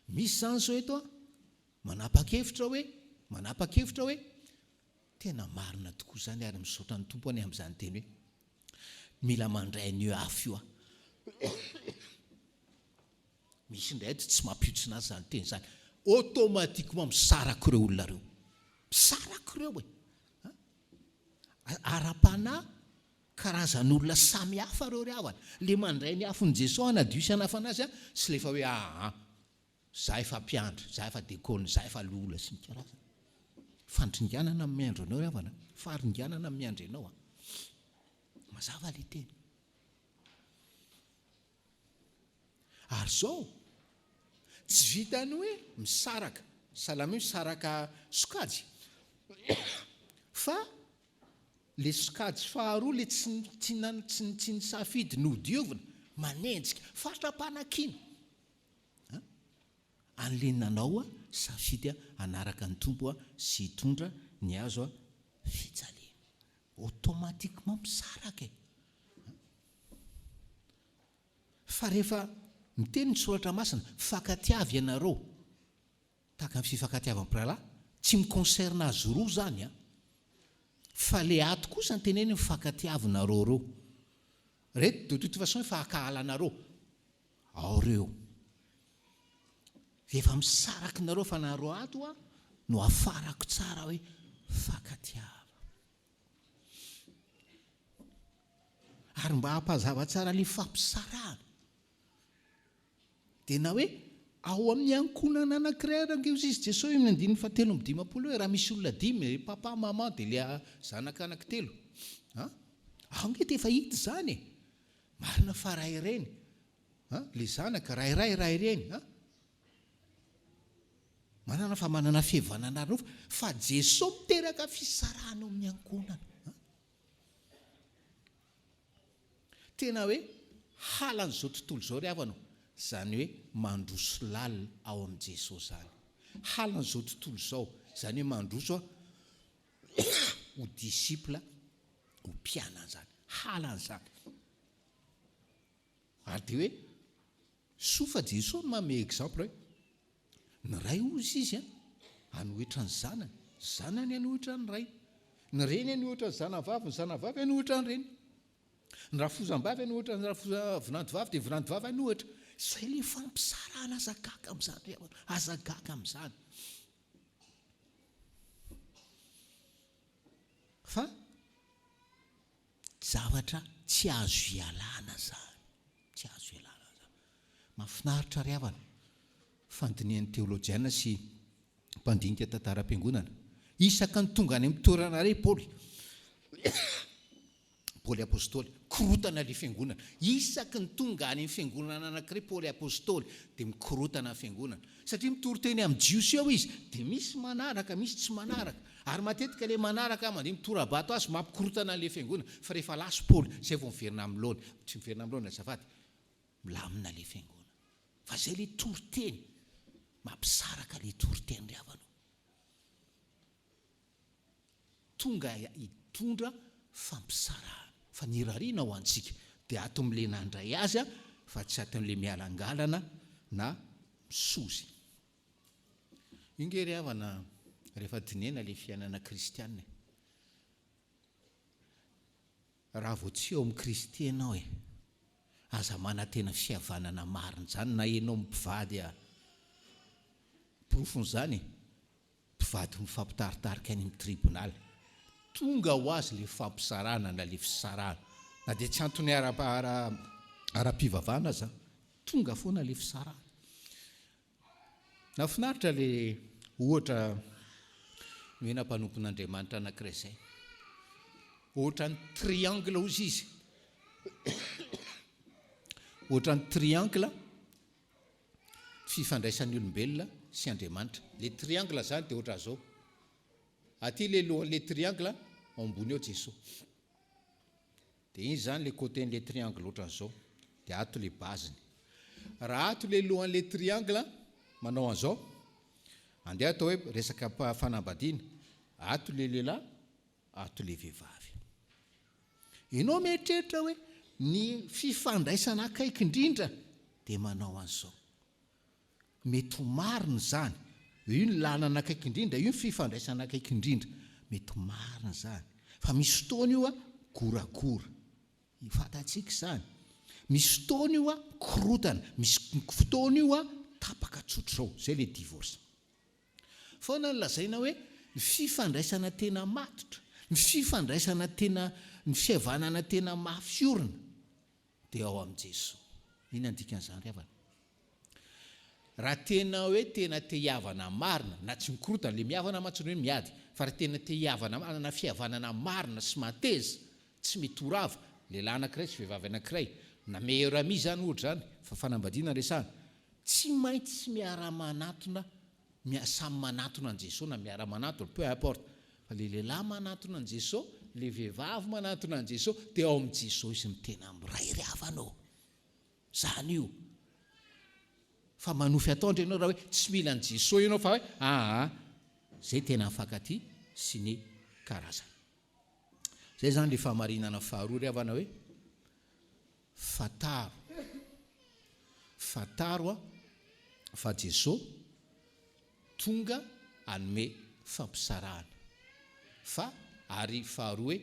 Misy zany zao eto manapa-kevitra hoe tena marina tokoa zany ary misaotra ny tompo any amin'izany teny hoe mila mandray ny afo io. Misy indray tsy mampiotsina azy zany teny zany, automatikement misaraka ireo olona reo, misaraka ireo ara-panahy karazan'olona samy hafa reo ry havana. Le mandray ny afo ny Jesosy hanadio sy hanafana azy sy lefa hoe za efa mpiandry, za efa dekona, za efa lola sy ny karazana. Fandringanana amin'ny miandro anao ry havana, faharinganana amin'ny miandro anao. Mazava le teny. Ary zao tsy vitany hoe misaraka, salama misaraka sokajy, fa le sokajy faharoa le tsy nisafidy nodiovina manenjika fatrapanakina. An'le nanao safidy anaraka ny tompo sy hitondra ny azo fijaliana. Automatiquement misaraka. Fa rehefa miteny ny soratra masina, fakatiavy ianareo tahaka ny fifankatiavan'ny pralahy, tsy mikonserna azy roa zany fa le ato kosa ny teneny mifankatiavinareo reo. Reto de toute façon efa akahalanareo ao reo. Rehefa misaraka nareo fa nareo ato no afarako tsara hoe fankatiava. ary mba hampazava tsara le fampisarahana. Dia na hoe ao amin'ny ankonana anankiray rangeozy izy Jesosy amin'ny 7:15 hoe raha misy olona 5 papa mama dia le zanaka anankitelo ao nge dia efa hita zany e, marina fa ray ireny le zanaka rairay ireny manana fa manana fihavanana rofo fa Jesosy miteraka fisarahana amin'ny ankonana. Tena hoe halan'izao tontolo izao ry havana, zany hoe mandroso lalina ao amin'i Jesosy zany. Halan'izao tontolo izao, zany hoe mandroso ho disipla, ho mpianana zany. Halan'izany. Ary dia hoe sofa Jesosy manome exemple hoe ny ray ozy izy anohitra ny zanany, zanany anohitra ny ray, ny reny anohitra ny zanavavy, ny zanavavy anohitra ny reny, ny rafozam-bavy anohitra ny vinantovavy dia vinantovavy anohitra. Izay le fampisarahana azagaga amin'izany, azagaga amin'izany. Fa zavatra tsy azo ialana zany, tsy azo ialana zany. Mahafinaritra ry havana, fandinian'ny teolojiana sy mpandinika tantaram-piangonana, isaka ny tonga any amin'ny toerana ray Paoly apôstôly, korotana le fiangonana. Isaky ny tonga any amin'ny fiangonana anankiray Paoly apôstôly dia mikorotana ny fiangonana, satria mitoroteny amin'ny jiosy ao izy dia misy manaraka, misy tsy manaraka. Ary matetika le manaraka mandeha mitorabato azy mampikorotana le fiangonana, fa rehefa laso Paoly izay vao miverina amin'ny laona, tsy miverina amin'ny laona azafady, milamina le fiangonana. Fa izay le toroteny, mampisaraka le toroteny ry havana. Tonga hitondra fampisarahana. Fa ny rariana ho antsika dia ato amin'ilay nandray azy fa tsy ato amin'ilay mialangalana na misozy. Inge ry havana, rehefa dinena ilay fiainana kristianina, raha vao tsy eo amin'ny Kristy ianao aza manantena fihavanana marina zany, na ianao mipivady profony zany, mpivady mifampitaritarika any amin'ny tribunal, tonga ho azy le fampisarahana na le fisarahana, na dia tsy antony ara-pivavahana aza, tonga foana le fisarahana. Nafinaritra le ohatra hoe nampanonkon'Andriamanitra anankiray izay, ohatra ny triangle ozy izy, ohatra ny triangle fifandraisan'ny olombelona sy Andriamanitra. Le triangle zany dia ohatra zao, aty le lohan'le triangle ao ambony ao Jesosy, dia iny zany le côtén'le triangle ohatran'izao, dia ato le baziny. Raha ato le lohan'le triangle manao an'izao, andeha atao hoe resaka fanambadiana, ato le lehilahy, ato le vehivavy. Ianao mieritreritra hoe ny fifandraisana akaiky indrindra dia manao an'izao. Mety ho marina zany, io ny lalana akaiky indrindra, io ny fifandraisana akaiky indrindra, mety marina zany. Fa misy fotoana io goragora, fantatsika izany. Misy fotoana io korotana, misy fotoana io tapaka tsotra izao, zay le divorce. Foana ny lazaina hoe ny fifandraisana tena matotra, ny fifandraisana tena, ny fihavanana tena mafiorina dia ao amin'i Jesosy. Iny andikan'izany ry havana. Raha tena hoe tena te hiavana marina, na tsy mikorotana, le mihavana matsiny hoe miady, fa raha tena te hiavana marina na fihavanana marina sy mateza, tsy mety ho rava, lehilahy anankiray sy vehivavy anankiray, na meilleur ami zany ohatra zany, fa fanambadiana resahana, tsy maintsy miara-manatona, samy manatona an' Jesosy na miara-manatona, peu importe. Fa le lehilahy manatona an' Jesosy, le vehivavy manatona an' Jesosy, dia ao amin'i Jesosy izy mitena miray ry havanao. Zany io. Fa manofy ataondra ianao raha hoe tsy mila an' Jesosy ianao fa hoe zay tena mifankaty sy ny karazana. Zay zany le fahamarinana faharoa ry havana hoe fataro fa Jesosy tonga hanome fampisarahana, fa ary faharoa hoe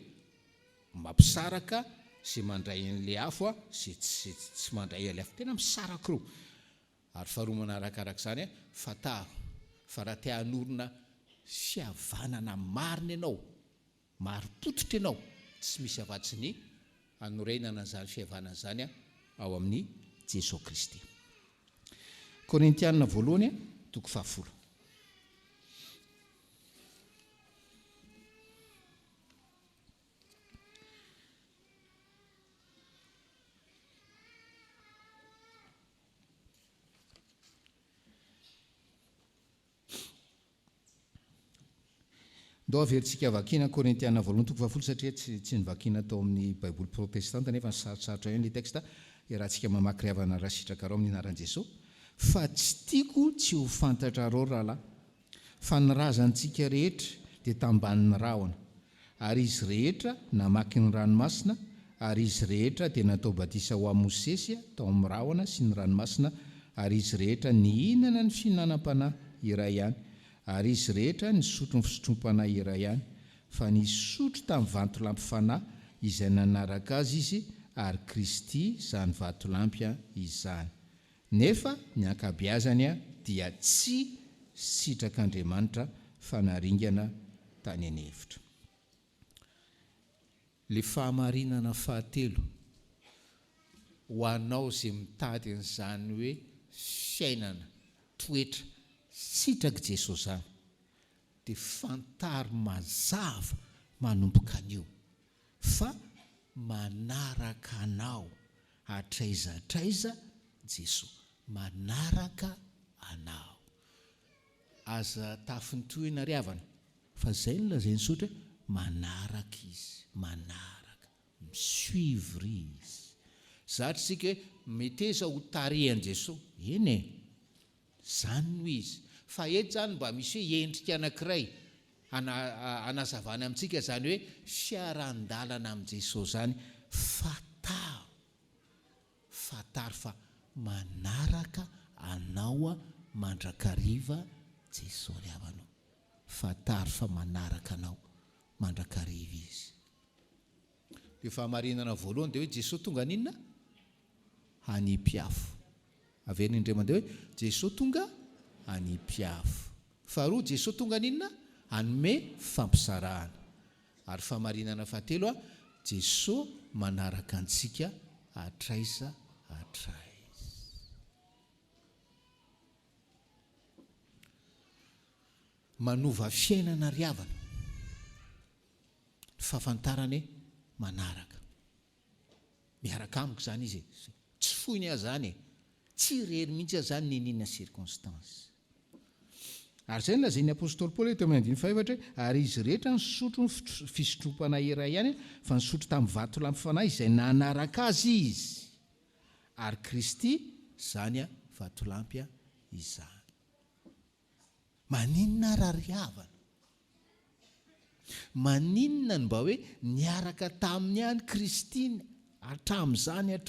mampisaraka sy mandray an'le afo sy tsy mandray an'le afo, tena misaraka roa. Ary faharoa manarakaraka izany fataro, fa raha te hanorina fihavanana marina ianao, marim-pototra ianao, tsy misy afatsy ny anorenana zany fihavanana zany ao amin'ny Jesosy Kristy. Korintianina voalohany 10. Ndao averintsika vakina Korintianina voalohany 10 satria tsy nivakina tao amin'ny Baiboly protestanta nefa sarosarotra io ny texte rahantsika mamaky riavana raha sitraka rao amin'ny anaran'i Jesosy. Fa tsy tiako tsy ho fantatra rao rahalahy fa ny razantsika rehetra dia tambanin'ny rahona, ary izy rehetra namaky ny ranomasina, ary izy rehetra dia natao batisa ho amin'ny Mosesy tao amin'ny rahona sy ny ranomasina, ary izy rehetra nihinana ny fihinanam-panahy iray ihany, ary izy rehetra nisotro ny fisotrom-panahy iray ihany, fa nisotro tamin'ny vatolampy fanahy izay nanaraka azy izy, ary Kristy zany vatolampy izany. Nefa ny ankabeazany dia tsy sitrak'Andriamanitra fa naringana tany an'hevitra. Le fahamarinana fahatelo ho anao izay mitady an'izany hoe fiainana toetra sitraky Jesosy zany dia fantary mazava manomboka anio fa manaraka anao hatraizatraiza Jesosy, manaraka anao. Aza tafiny tohina riavana fa zay no lazainy sotra manaraka izy, manaraka misuivre izy. Zatra sika hoe meteza ho tarehan Jesosy, eny zany no izy. Fa eto zany mba misy hoe endrika anankiray anazavana amintsika zany hoe fiaran-dalana amin'i Jesosy zany fataro fa manaraka anao mandrakariva Jesosy riavanao. Fataro fa manaraka anao mandrakariva izy. Io fahamarinana voalohany dia hoe Jesosy tonga ninona? Hanimpiafo. Averiny indray mandeha hoe Jesosy tonga hanimpiafo. Faharoa, Jesosy tonga ninona? Hanome fampisarahana. Ary fahamarinana fahatelo Jesosy manaraka antsika hatraiza hatraiza. Manova fiainana riavana. Fahafantarany manaraka. Miaraka amiko zany izy. Tsy foiny azy zany. Tsy rery mihitsy azy zany ninina circonstance. Ary zay lazain'ny apôstôly Paoly eto amin'ny 5 ary izy rehetra nisotro ny fisotrom-panahy iray ihany fa nisotro tamin'ny vatolampy fanahy izay nanaraka azy izy, ary Kristy zany vatolampy izany. Maninona rariavana? Maninona ny mba hoe niaraka taminy ihany Kristy hatramin'izany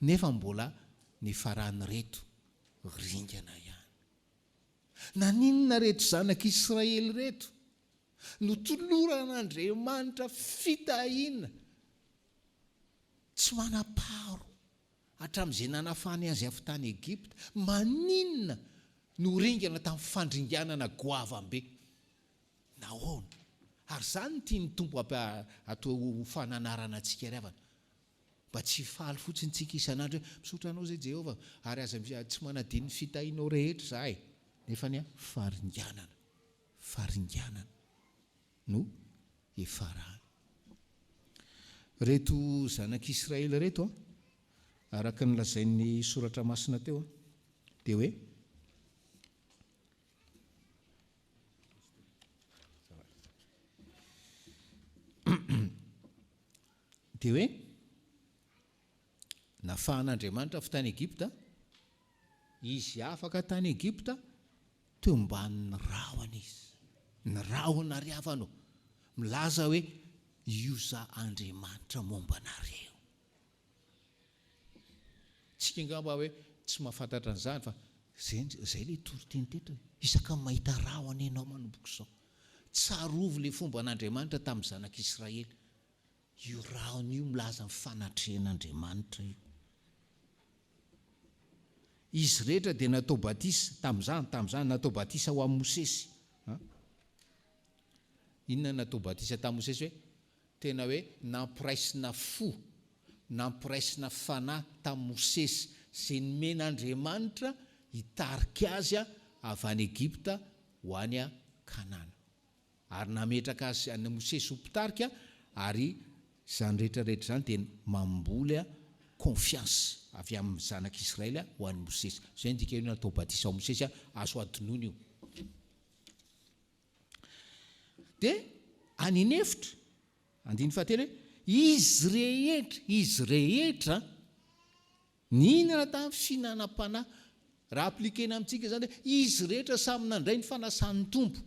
nefa mbola ny farany reto ringana ihany. Naninona reto zanak'Israely reto notoloran'Andriamanitra fitahiana tsy manaparo hatramin'izay nanafany azy avy tany Egipta. Maninona no ringana tamin'ny fandringanana goavambe? Nahoana? Ary zany tiany tompo atao fananarana antsika riavana. Mba tsy faly fotsiny tsika isan'andro hoe misotra anao zay Jehova ary aza tsy manadiny fitahianao rehetra zahay. Nefa ny faringanana no efarany. Reto zanak'Israely reto araka ny lazain'ny soratra masina teo dia hoe nafahan'Andriamanitra avy tany Egipta, izy afaka tany Egipta teo mban'ny rahona izy. Ny rahona riavanao milaza hoe io za Andriamanitra momba anareo. Tsika ngamba hoe tsy mahafantatra an'izany fa zay le toriteny tetra isaka mahita rahona ianao manomboka izao. Tsarovy le fomba an'Andriamanitra tamin'ny zanak'Israely. Io rahona io milaza ny fanatrehan'Andriamanitra io. Izy rehetra dia natao batisa tamin'izany natao batisa ho amin'ny Mosesy. Inona natao batisa tamin'ny Mosesy hoe tena hoe namporaisina fo namporaisina fanahy tamin'ny Mosesy sy nomen'Andriamanitra hitarika azy avy any Egipta ho any a Kanana ary nametraka azy any Mosesy ho mpitarika ary zany rehetrarehetra zany dia mamboly confiance avy amin'ny zanak'Israely ho an'ny Mosesy zay ndika io natao batisa ao Mosesy azo adinoina io dia aninefitra andiny fahatelo hoe izy rehetra nihinana tamin'ny fihinanam-panahy raha aplikena amintsika zany hoe izy rehetra samy nandray ny fanasan'ny tompo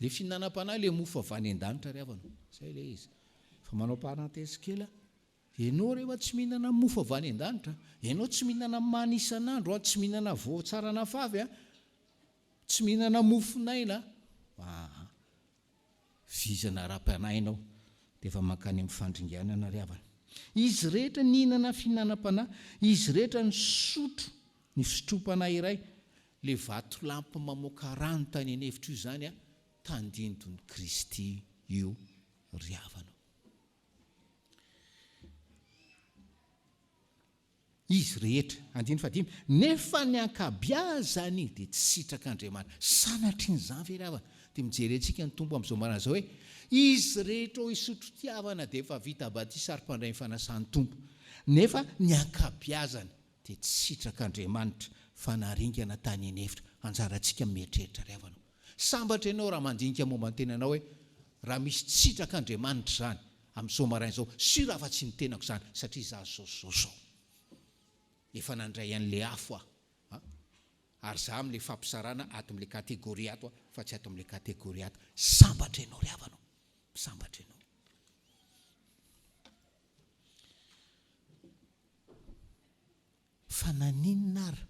le fihinanam-panahy le mofo avy any an-danitra ry havana zay le izy fa manao parenthèse kely ianao rehefa tsy mihinana mofo avy any an-danitra ianao tsy mihinana mamy isan'andro tsy mihinana voatsarana favy tsy mihinana mofonaina vizana ra-panahinao dia efa mankany amin'ny fandringanana ry havana izy rehetra nihinana fihinanam-panahy izy rehetra ny sotro ny fitropanahy iray le vato lampy mamoaka rano tany anevitra io zany tandindony Kristy io ry havana izy rehetra andiny fadimy nefa ny ankabiazany dia tsy sitrak'Andriamanitra sanatry ny zany ve ry havana dia mijery antsika ny tompo amin'izao marana zao hoe izy rehetra ho isotro tiavana dia efa vita batisa ary mpandray ny fanasan'ny tompo nefa ny ankabiazany dia tsy sitrak'Andriamanitra fa naringana tany anevitra anjarantsika mieritreritra ry havana sambatra ianao raha mandinika momba ny tenanao hoe raha misy tsy sitrak'Andriamanitra zany amin'izao marana izao sy raha fa tsy ny tenako zany satria za zao efa nandray an'le afo ary za amin'le fampisarana ato amin'le kategoria ato fa tsy ato amin'le kategoria ato sambatra ianao ry havana sambatra ianao fa naninona ary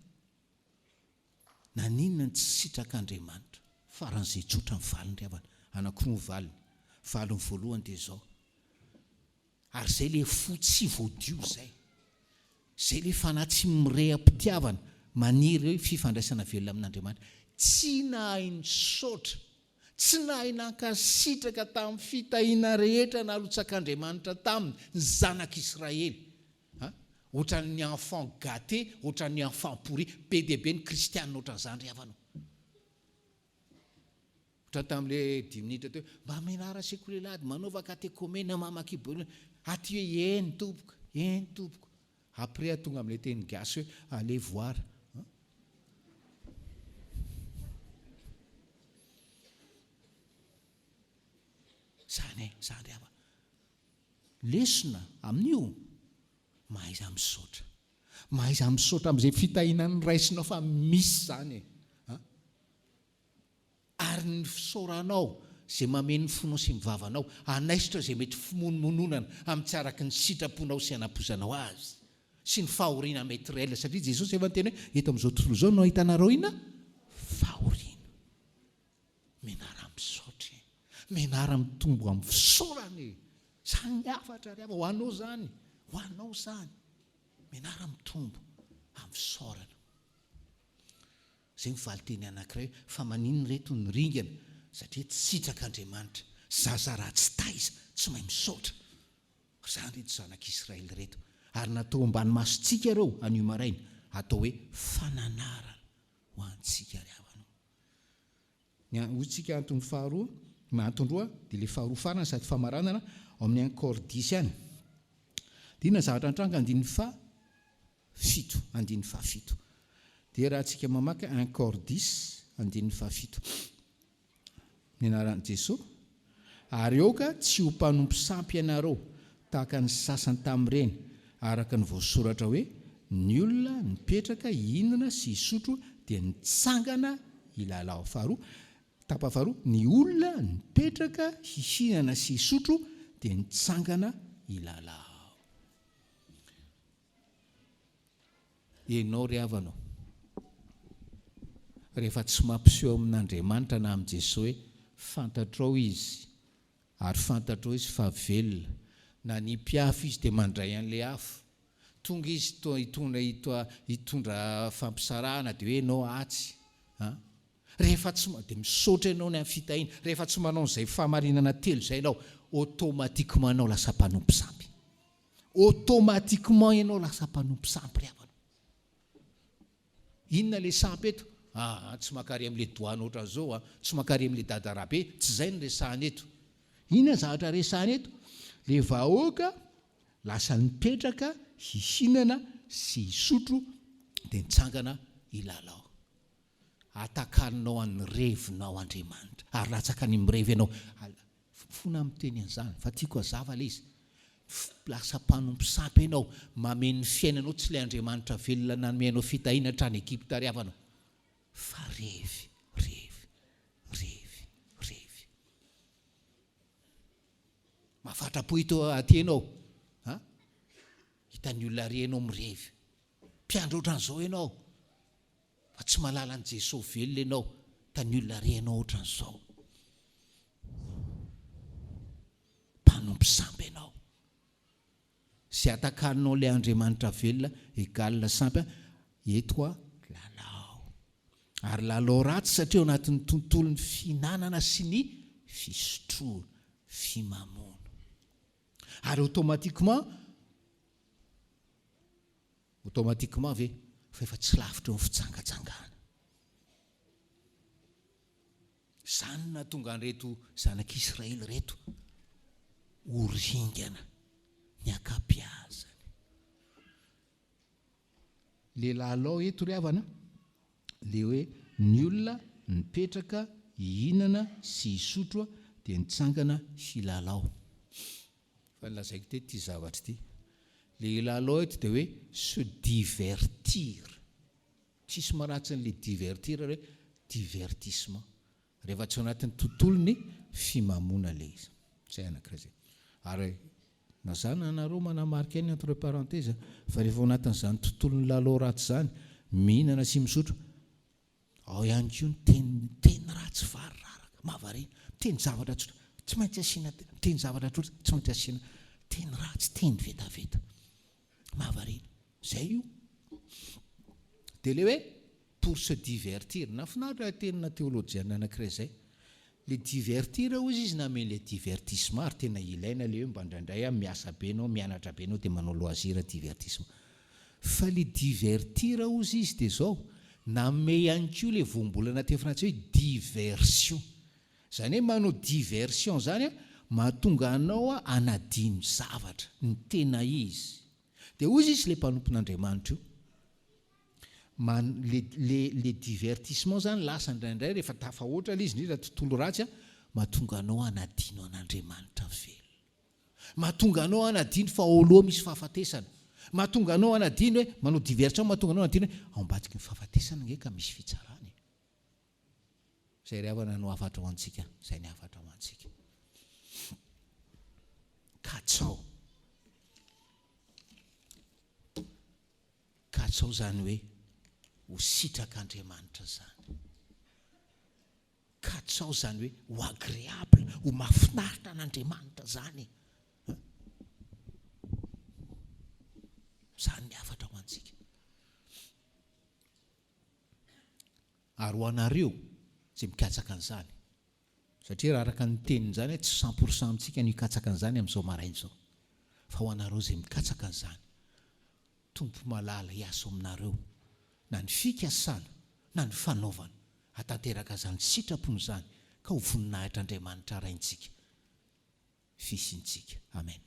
naninona ny tsy sitrak'Andriamanitra faran'izay tsotra ny valiny ry havana anankiroa valiny valiny voalohany dia zao ary zay le fo tsy voadio zay le fanahy tsy mireham-pitiavana maniry hoe fifandraisana velona amin'Andriamanitra tsy nahay ny sotra tsy nahay nankasitraka tamin'ny fitahiana rehetra nalotsak'Andriamanitra taminy ny zanak'Israely ohatran'ny enfant gâté ohatran'ny enfant pourri be dia be ny kristianina ohatran'izany ry havana ohatra tamin'le 10 minitra teo mba menara sekolelady manaova katekomena mamaky baolina aty hoe eny tompoko après tonga amin'le teny gasy hoe allez voir zany ry havana lesona amin'io mahaiza misaotra amin'izay fitahinan'ny raisinao fa misy zany ary ny fisaoranao zay mameny fonao sy mivavanao anaisitra zay mety fimonomononana amin'ny tsy araky ny sitraponao sy anapozanao azy sy ny fahoriana maityrela satria Jesosy efa nyteny hoe eto amin'izao tontolo zao no ahitanareo ina fahoriana menara mitombo amin'ny fisaorany zany afatra ry hava ho anao zany menara mitombo amin'ny fisaorana zay mivaly teny anankiray fa maninona reto ny ringana satria tsy sitrak'Andriamanitra zaza raha tsy taiza tsy mahay misaotra zany reto zanak'Israely reto ary natao ambany masontsika reo anio maraina atao hoe fananarana ho antsika ry havana hotsika antony faharoa antondroa dia le faharoa farana sady famaranana ao amin'ny 1 Cor 10 any dina zavatra antranga andiny fahafito dia raha antsika mamaka 1 Cor 10 andiny fahafito ny anaran'i Jesosy ary eoka tsy ho mpanompo sampy ianareo tahaka ny sasany tamin'ireny araka ny voasoratra hoe ny olona nipetraka hihinana sy hisotro dia nitsangana hilalao faharoa ny olona nipetraka hihinana sy hisotro dia nitsangana hilalao ianao ry havanao rehefa tsy mampiseho amin'Andriamanitra na amin'i Jesosy hoe fantatrao izy ary fantatrao izy fa velona na ny mpiafo izy dia mandray an'le afo tonga izy hitondra fampisarahana dia hoe ianao atsy rehefa tsy dia misaotra ianao ny amin'ny fitahiana rehefa tsy manao n'izay fahamarinana telo izay ianao automatikement anao lasa mpanompo sampy, automatikement ianao lasa mpanompo sampy ry havana. Inona le sampy eto? Tsy makary amin'le doany ohatran'izao, tsy makary amin'le dadarabe, tsy zay no resahany eto. Inona zavatra resahany eto? Le vahoaka lasa nipetraka hihinana sy hisotro dia nitsangana ilalao. Atakaninao an'ny revinao Andriamanitra, ary latsaka ny mirevy ianao. Fona miteny an'izany, fa tiako hazava le izy. Lasa mpanompo sampy ianao, mameno ny fiainanao, tsy ilay Andriamanitra velona nanome anao fitahiana hatrany Egypta ry havana, fa revy. Mahafatra-po hito aty ianao, hitan'ny olona renao mirevy, mpiandro ohatran'izao ianao, fa tsy mahalala an' Jesosy velona ianao, hitan'ny olona renao ohatran'izao. Mpanompo sampy ianao. Sy atakaninao ilay Andriamanitra velona, egalina sampy, eto lalao. Ary lalao ratsy satria ao anatin'ny tontolon'ny fihinanana sy ny fisotroana, fimamoana. Ary automatiquement ve fa efa tsy lavitra eo ny fitsangatsangana. Izany nahatonga an'ireto zanak'Israely reto ho ringana ny ankabeazany. Le lalao eto ry havana, le hoe ny olona nipetraka hihinana sy hisotro dia nitsangana hilalao. Fa nilazaiko teto ity zavatra ity. Le lalao eto dia hoe se divertir. Tsisy maratsy n'le divertir hoe divertissement. Rehefa tsy ao anatin'ny tontolony fimamoana le izy. Zay anankiray zay. Ary nazana anareo manamarika ainy entre parenthèse, fa rehefa ao anatin'izany tontolon'ny lalao ratsy zany, mihinana sy misotro, ao ihany koa ny teny ratsy vary raraka, mahavariana, teny zavatra tsotra, tsy maintsy asiana, teny zavatra tsotra, tsy maintsy asiana, teny ratsy, teny vetaveta, mahavariana. Zay io. Dia le hoe pour se divertir, nafinaritra tenina théologienne anankiray zay. Le divertir ozy izy na amen'le divertissement, ary tena ilaina le hoe mba indraindray miasa be anao, mianatra be anao dia manao loisir divertissement. Fa le divertir ozy izy dia zao, name ihany koa le voambolana teo frantsay hoe diversion. Zany hoe manao diversion zany mahatonga anao anadino zavatra, ny tena izy. Dia ozy izy le mpanompon'Andriamanitra io. Le divertissement zany lasa indraindray rehefa tafahoatra izy indrindra tontolo ratsy, mahatonga anao anadino an'Andriamanitra velona, mahatonga anao anadino fa ao aloha misy fahafatesana, mahatonga anao anadino hoe manao diversion, mahatonga anao anadino hoe ao ambadiky ny fahafatesana nge ka misy fitsarany. Zay ry havana no afatra ho antsika, zay ny afatra ho antsika. Katsao zany hoe ho sitrak'Andriamanitra zany. Katsao zany hoe ho agréable, ho mahafinaritra an'Andriamanitra zany. Zany ny afatra ho antsika. Ary ho anareo izay mikatsaka an'izany, satria raha araka ny tenin'izany tsy 100% amintsika ny hikatsaka an'izany amin'izao maraina izao, fa ho anareo izay mikatsaka an'izany, tompo malala hiasa aminareo, na ny fikasana na ny fanaovana, hatanteraka zany sitrapony zany ka ho voninahitr'Andriamanitra raintsika, fisintsika. Amen.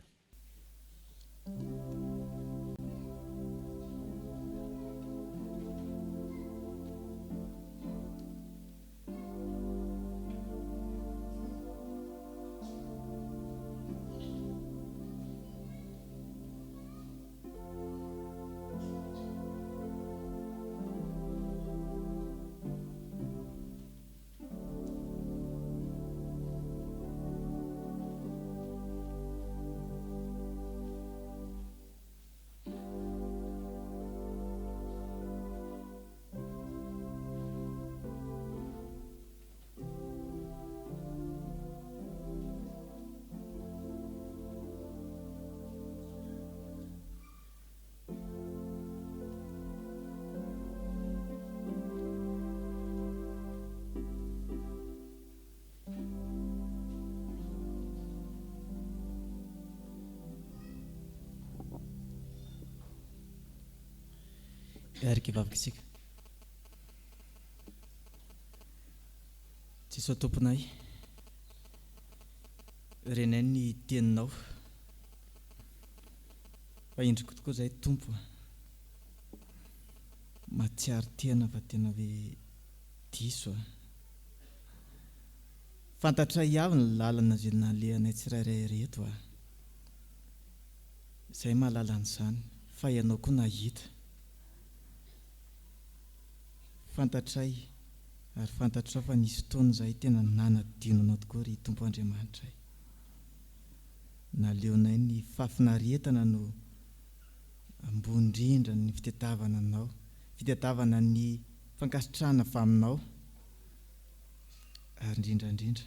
Arika ivavaka isika. Jesosy tomponay, renay ny teninao fa indriko tokoa izay tompo, matsiaro tena fa tena hoe diso a. Fantatray avy ny lalana izay nalehanay tsirairay reto a. Izay mahalala an'izany fa ianao koa nahita. Fantatray ary fantatrao fa nisy fotoana izay tena nanadinonao tokoa ry Tompo Andriamanitra. Naleonay ny fahafinaretana no ambony indrindra ny fitadiavana anao, fitadiavana ny fankasitrahana avy aminao, ary indrindrandrindra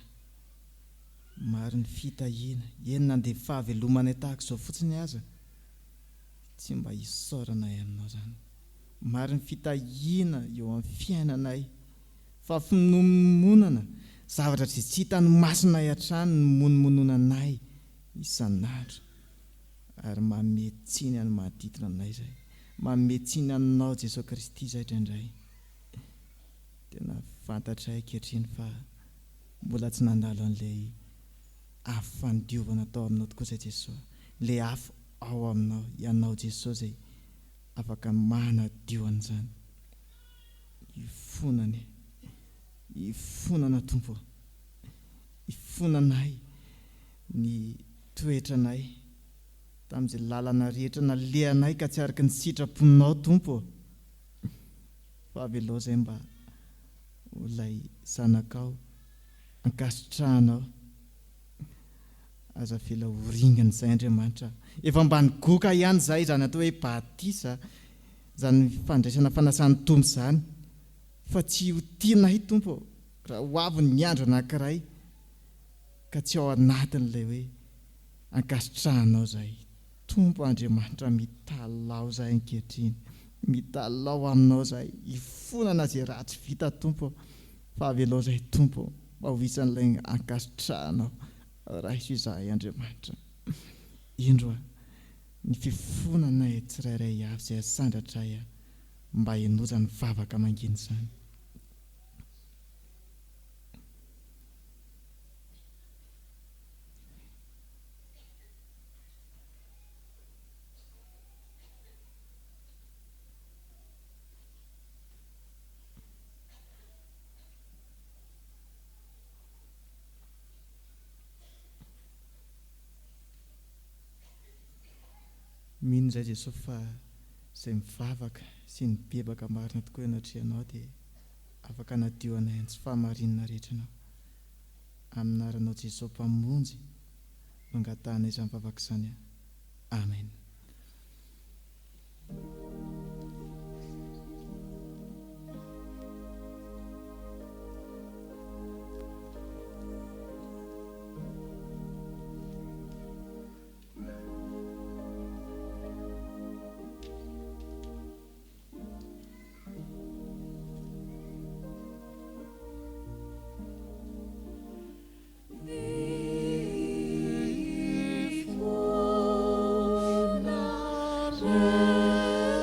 maro ny fitahiana eny nandeha fahavelomanay tahaka izao fotsiny aza tsy mba hisaoranay aminao zany. Maro ny fitahiana eo amin'ny fiainanay, fa finomonana zavatra tsy hitan'ny masonay hatrany ny monomononanay isan'andro, ary mametsiny any manodidina anay zay, mametsiny aminao Jesosy Kristy zay indraindray. Tena fantatray ankehitriny fa mbola tsy nandalo an'ilay afo fandiovana tao aminao tokoa zay Jesosy, ilay afo ao aminao, ianao Jesosy zay afaka manadio an'izany. Ifonany, ifonana Tompo, ifonanay ny toetranay tamin'izay lalana rehetra nalehanay ka tsy araka ny sitraponao Tompo. Fa avelao zay mba olay zanakao ankasitrahanao, aza fela horingana izay Andriamanitra. Efa mba nigoka ihany izay izany atao hoe batisa, izany fandraisana fanasany tombo izany, fa tsy ho tianay Tompo raha ho avy ny andro anankiray ka tsy ao anatin'ilay hoe ankasitrahanao izay. Tompo Andriamanitra, mitalao izay ankehitriny, mitalao aminao izay, ifonana izay raha tsy vita Tompo, fa avelao izay Tompo mba ho isan'ilay ankasitrahanao. Raisy izahay Andriamanitra, indro ny fifonanay tsirairay avy izay asandratray mba hinoza ny vavaka mangina izany. Mino izay Jesosy fa izay mivavaka sy ny bebaka marina tokoa ianatrehanao dia afaka nadio anay amin'ny tsy fahamarinana rehetra anao. Aminaranao Jesosy mpamonjy no angatanay izany vavaka izany. Amen. Yeah.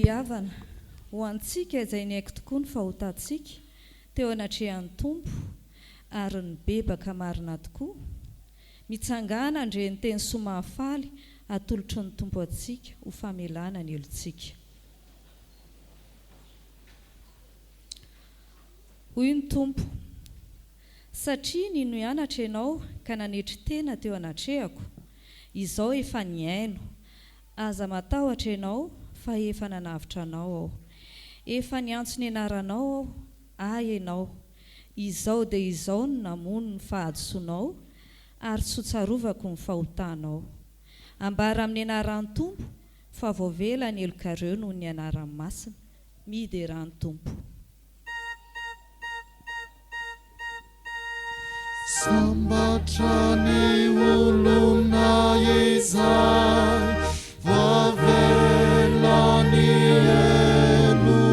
havana ho antsika izay ny haiko tokoa ny fahotantsika teo anatrehan'ny tompo ary ny bebaka marina tokoa mitsangana andreny teny somahafaly atolotry ny tompo atsika ho famelana ny elontsika. Hoy ny tompo: satria nino ianatra ianao ka nanetry tena teo anatrehako, izao efa niaino, aza matahotra ianao fa efa nanavitra anao aho, efa niantso ny anaranao aho, ay ianao, izao dia izao no namono ny fahadisoanao ary tsotsarovako ny fahotanao. Ambara amin'ny anaran'ny tompo fa voavela ny elokareo noho ny anaran'ny masina, mideran'ny tompo. Sambatra ny olona izay voavela ny elony,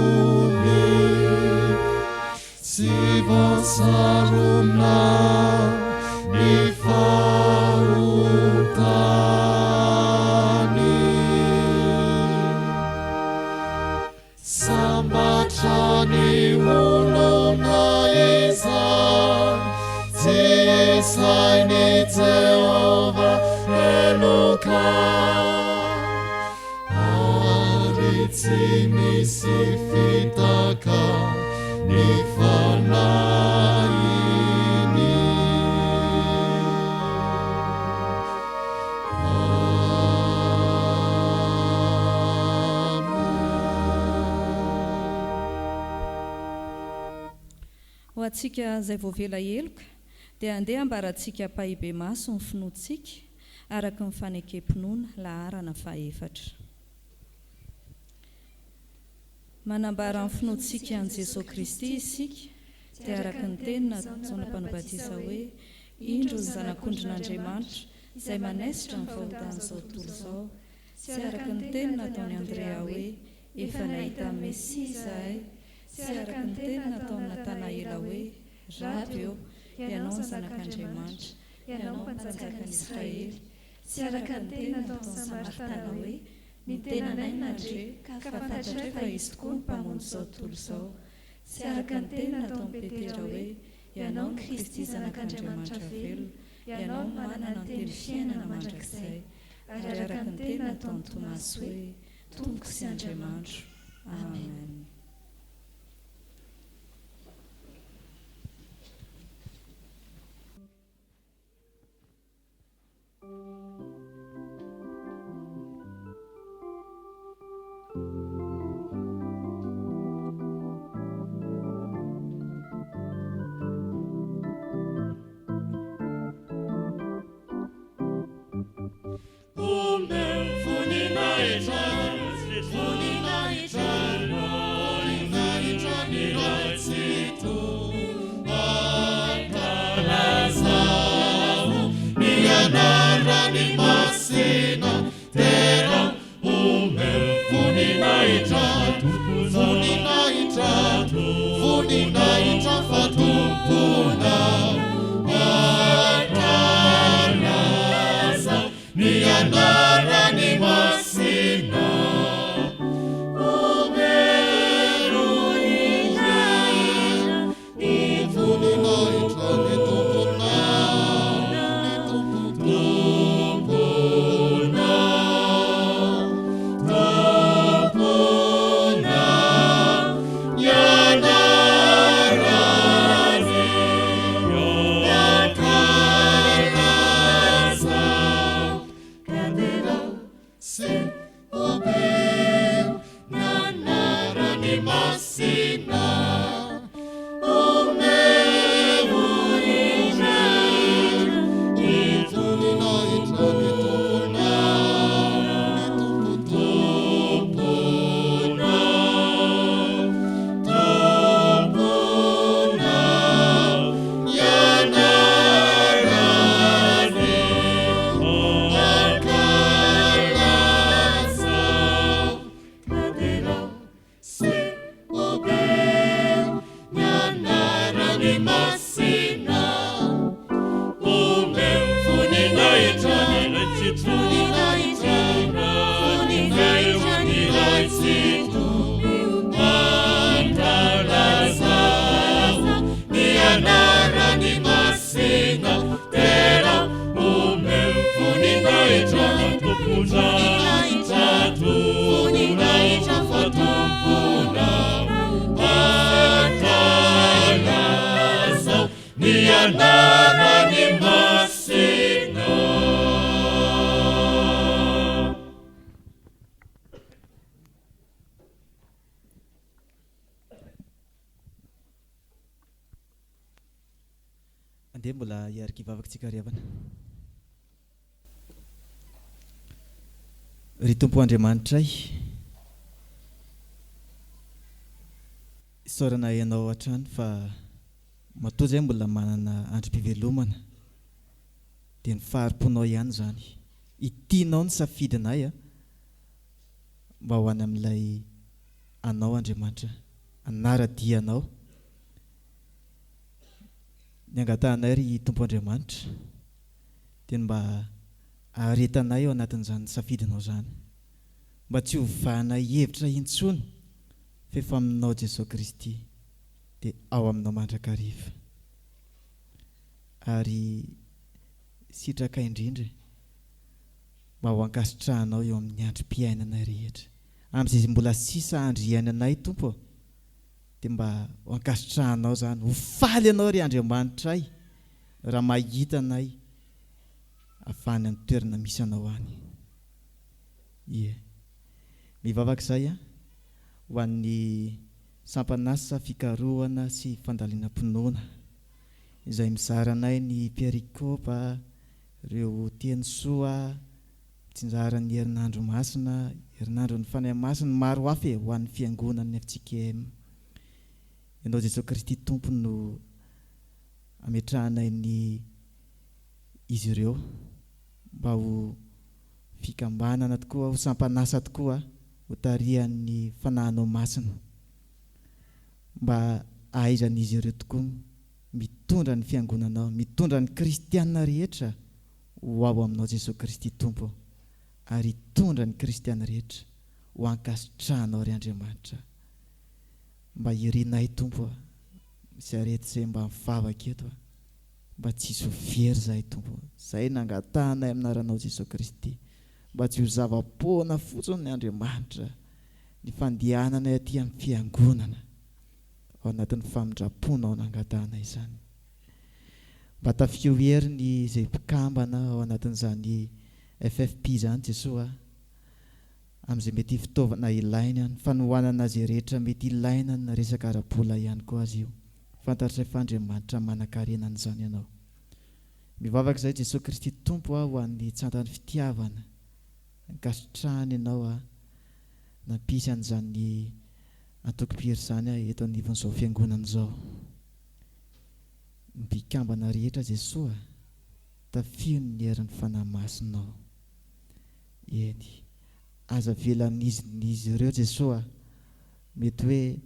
tsy voasarona ny fahotany. Sambatra ny olona izay Isai ni Jehova eloka, ari tsy misy fitaka ny fanainy. Ho antsika izay voavela eloka dia andeha ambarantsika pahibe maso ny finoantsika araka ny fanekempinoana laharana fahaefatra. Manambara ny finoantsika an' Jesosy Kristy isika dia araka ny tenina Jaona Mpanobatisa hoe: indro ny zanak'ondrin'Andriamanitra izay manesitra ny fahotan'izao tontolo izao. Sy araka ny tenina nataony Andrea hoe: efa nahita Mesia izahay. Sy araka ny tenina nataony Natanaela hoe: raby eo, ianao ny zanak'Andriamanitra, ianao mpanjakan'i Israely. Sy araka ny tena nataon'ny Samaritana hoe: ny tenanay nandre ka fantatra fa izy tokoa ny mpamono izao tontolo izao. Sy araka ny tena nataon'i Petera hoe: ianao ny Kristy zanak'Andriamanitra velona, ianao no manana ny teny fiainana mandrakizay. Ary araka ny tena nataon'i Tomasy hoe: Tompoko sy Andriamanitro. Amen. anarany masina. Andeha mbola hiarika ivavakantsika riavana. Ry Tompo Andriamanitray, isaorana ianao hatrany fa matoa zay mbola manana androm-pivelomana, dia ny faharim-ponao ihany zany. Itianao ny safidinay mba ho any amin'ilay anao Andriamanitra, anara-dianao. Ny angatanay ry Tompo Andriamanitra dia mba aretanay ao anatin'izany safidinao zany, mba tsy hovahanay hevitra intsony fa efa aminao Jesosy Kristy dia ao aminao mandrakariva. Ary sitraka indrindra mba ho ankasitrahanao eo amin'ny androm-piainanay rehetra, amin'izay mbola sisa andro iainanay Tompo, dia mba ho ankasitrahanao zany. Ho faly ianao ry Andriamanitray raha mahita anay afany amin'ny toerana misy anao any. Mivavaka izay ho an'ny sampanasa, fikarohana sy fandaliana-pinoana izay mizaranay ny Perikopa, ireo teny soa, tsinjaran'ny herinandro masina, herinandro ny fanahy masina, maro hafa ho an'ny fiangonan'ny FJKM. Ianao Jesosy Kristy Tompo no ametrahanay ny izy ireo mba ho fikambanana tokoa, ho sampanasa tokoa, ho tarihan'ny fanahinao masina, mba ahaizan'izy ireo tokoa mitondra ny fiangonanao, mitondra ny kristianina rehetra ho ao aminao Jesosy Kristy Tompo, ary hitondra ny kristianina rehetra ho ankasitrahanao ry Andriamanitra. Mba irenay Tompo, misy arety izay mba mivavaka eto, mba tsy hisy ho very zahay Tompo. Zay nangatahanay aminaranao Jesosy Kristy, mba tsy ho zava-poana fotsiny ny Andriamanitra ny fandehananay aty amin'ny fiangonana, ao anatin'ny famindraponao nangatahanay izany. Mba tafio heriny izay mpikambana ao anatin'izany FFP zany Jesosy, amin'izay mety fitaovana ilaina, ny fanohanana izay rehetra mety ilaina, na resaka ara-bola ihany koa azy io. Fantatray fa Andriamanitra manan-karena an'izany ianao. Mivavaka izay Jesosy Kristy Tompo ho an'ny tsantany fitiavana, ankasitrahany ianao nampisy an'izany antokom-piry izany eto anivon'izao fiangonana izao. Ny mpikambana rehetra Jesosy tafio ny herin'ny fanahy masinao. Eny, aza vela amin'izy ireo Jesosy mety hoe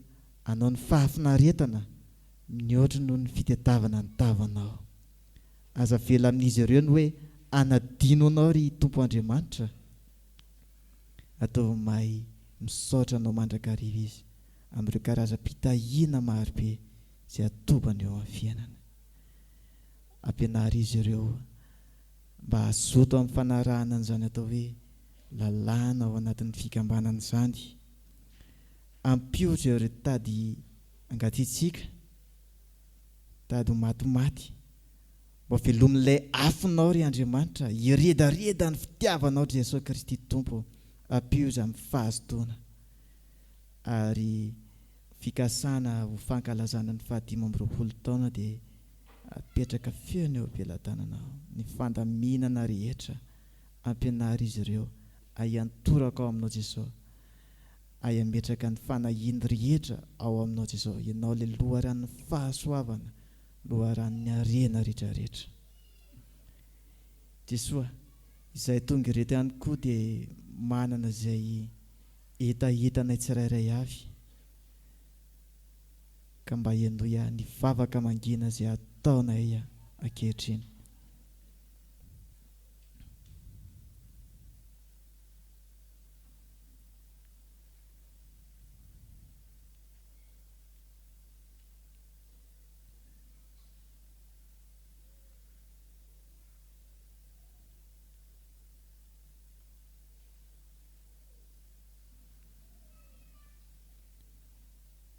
anao ny fahafinaretana mihoatra noho ny fitadiavana ny tavanao. Aza vela amin'izy ireo ny hoe anadino anao ry Tompo Andriamanitra, atao mahay misaotra anao mandrakariva izy amin'ireo karazam-pitahiana marobe izay atobany eo amin'ny fiainana. Ampianary izy ireo mba hazoto amin'ny fanarahana an'izany atao hoe lalàna ao anatin'ny fikambanana izany. Ampiotra ireo tady angatitsika, tady ho matimaty, mba velomin'ilay afinao ry Andriamanitra, iredareda ny fitiavanao Jesosy Kristy Tompo, ampioza amin'ny fahazotoana. Ary fikasana ho fankalazana ny 520 taona dia apetraka feony eo am-pelantananao. Ny fandaminana rehetra ampianary izy ireo, ayantoraka ao aminao Jesosy, ayametraka ny fanahiny rehetra ao aminao Jesosy. Ianao ilay loharan'ny fahasoavana, loharan'ny arena rehetrarehetra. Jesosy, izay tonga ireto ihany koa dia manana izay etaetanay tsirairay avy, ka mba hianoy ny vavaka mangina izay ataonay ankehitriny.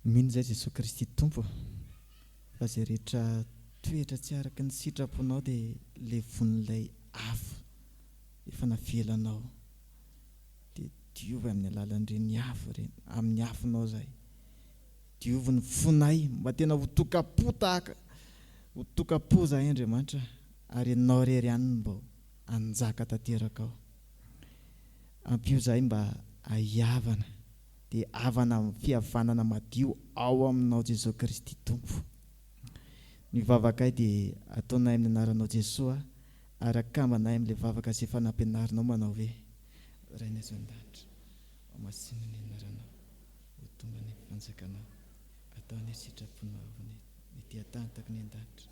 Mino zay Jesosy Kristy Tompo fa izay rehetra toetra tsy araka ny sitraponao dia le vonilay afo efa navelanao dia diovy amin'ny alalan'ireny afo ireny, amin'ny afonao zay diovy ny fonay mba tena ho tokapo tahaka ho tokapo zay Andriamanitra, ary anao rery ihany mba anjaka tanteraka ao. Ampio zay mba ahiavana dia havana amin'ny fihavanana madio ao aminao Jesosy Kristy Tompo. Ny vavakay dia ataonay amin'ny anaranao Jesosy, arakambanay amin'ilay vavaka izay efa nampianarinao manao hoe Rainay izao an-danitra, masina ny anaranao, ho tonga ny fanjakanao, ataonay sitraponao ny tia-tany ny an-danitra,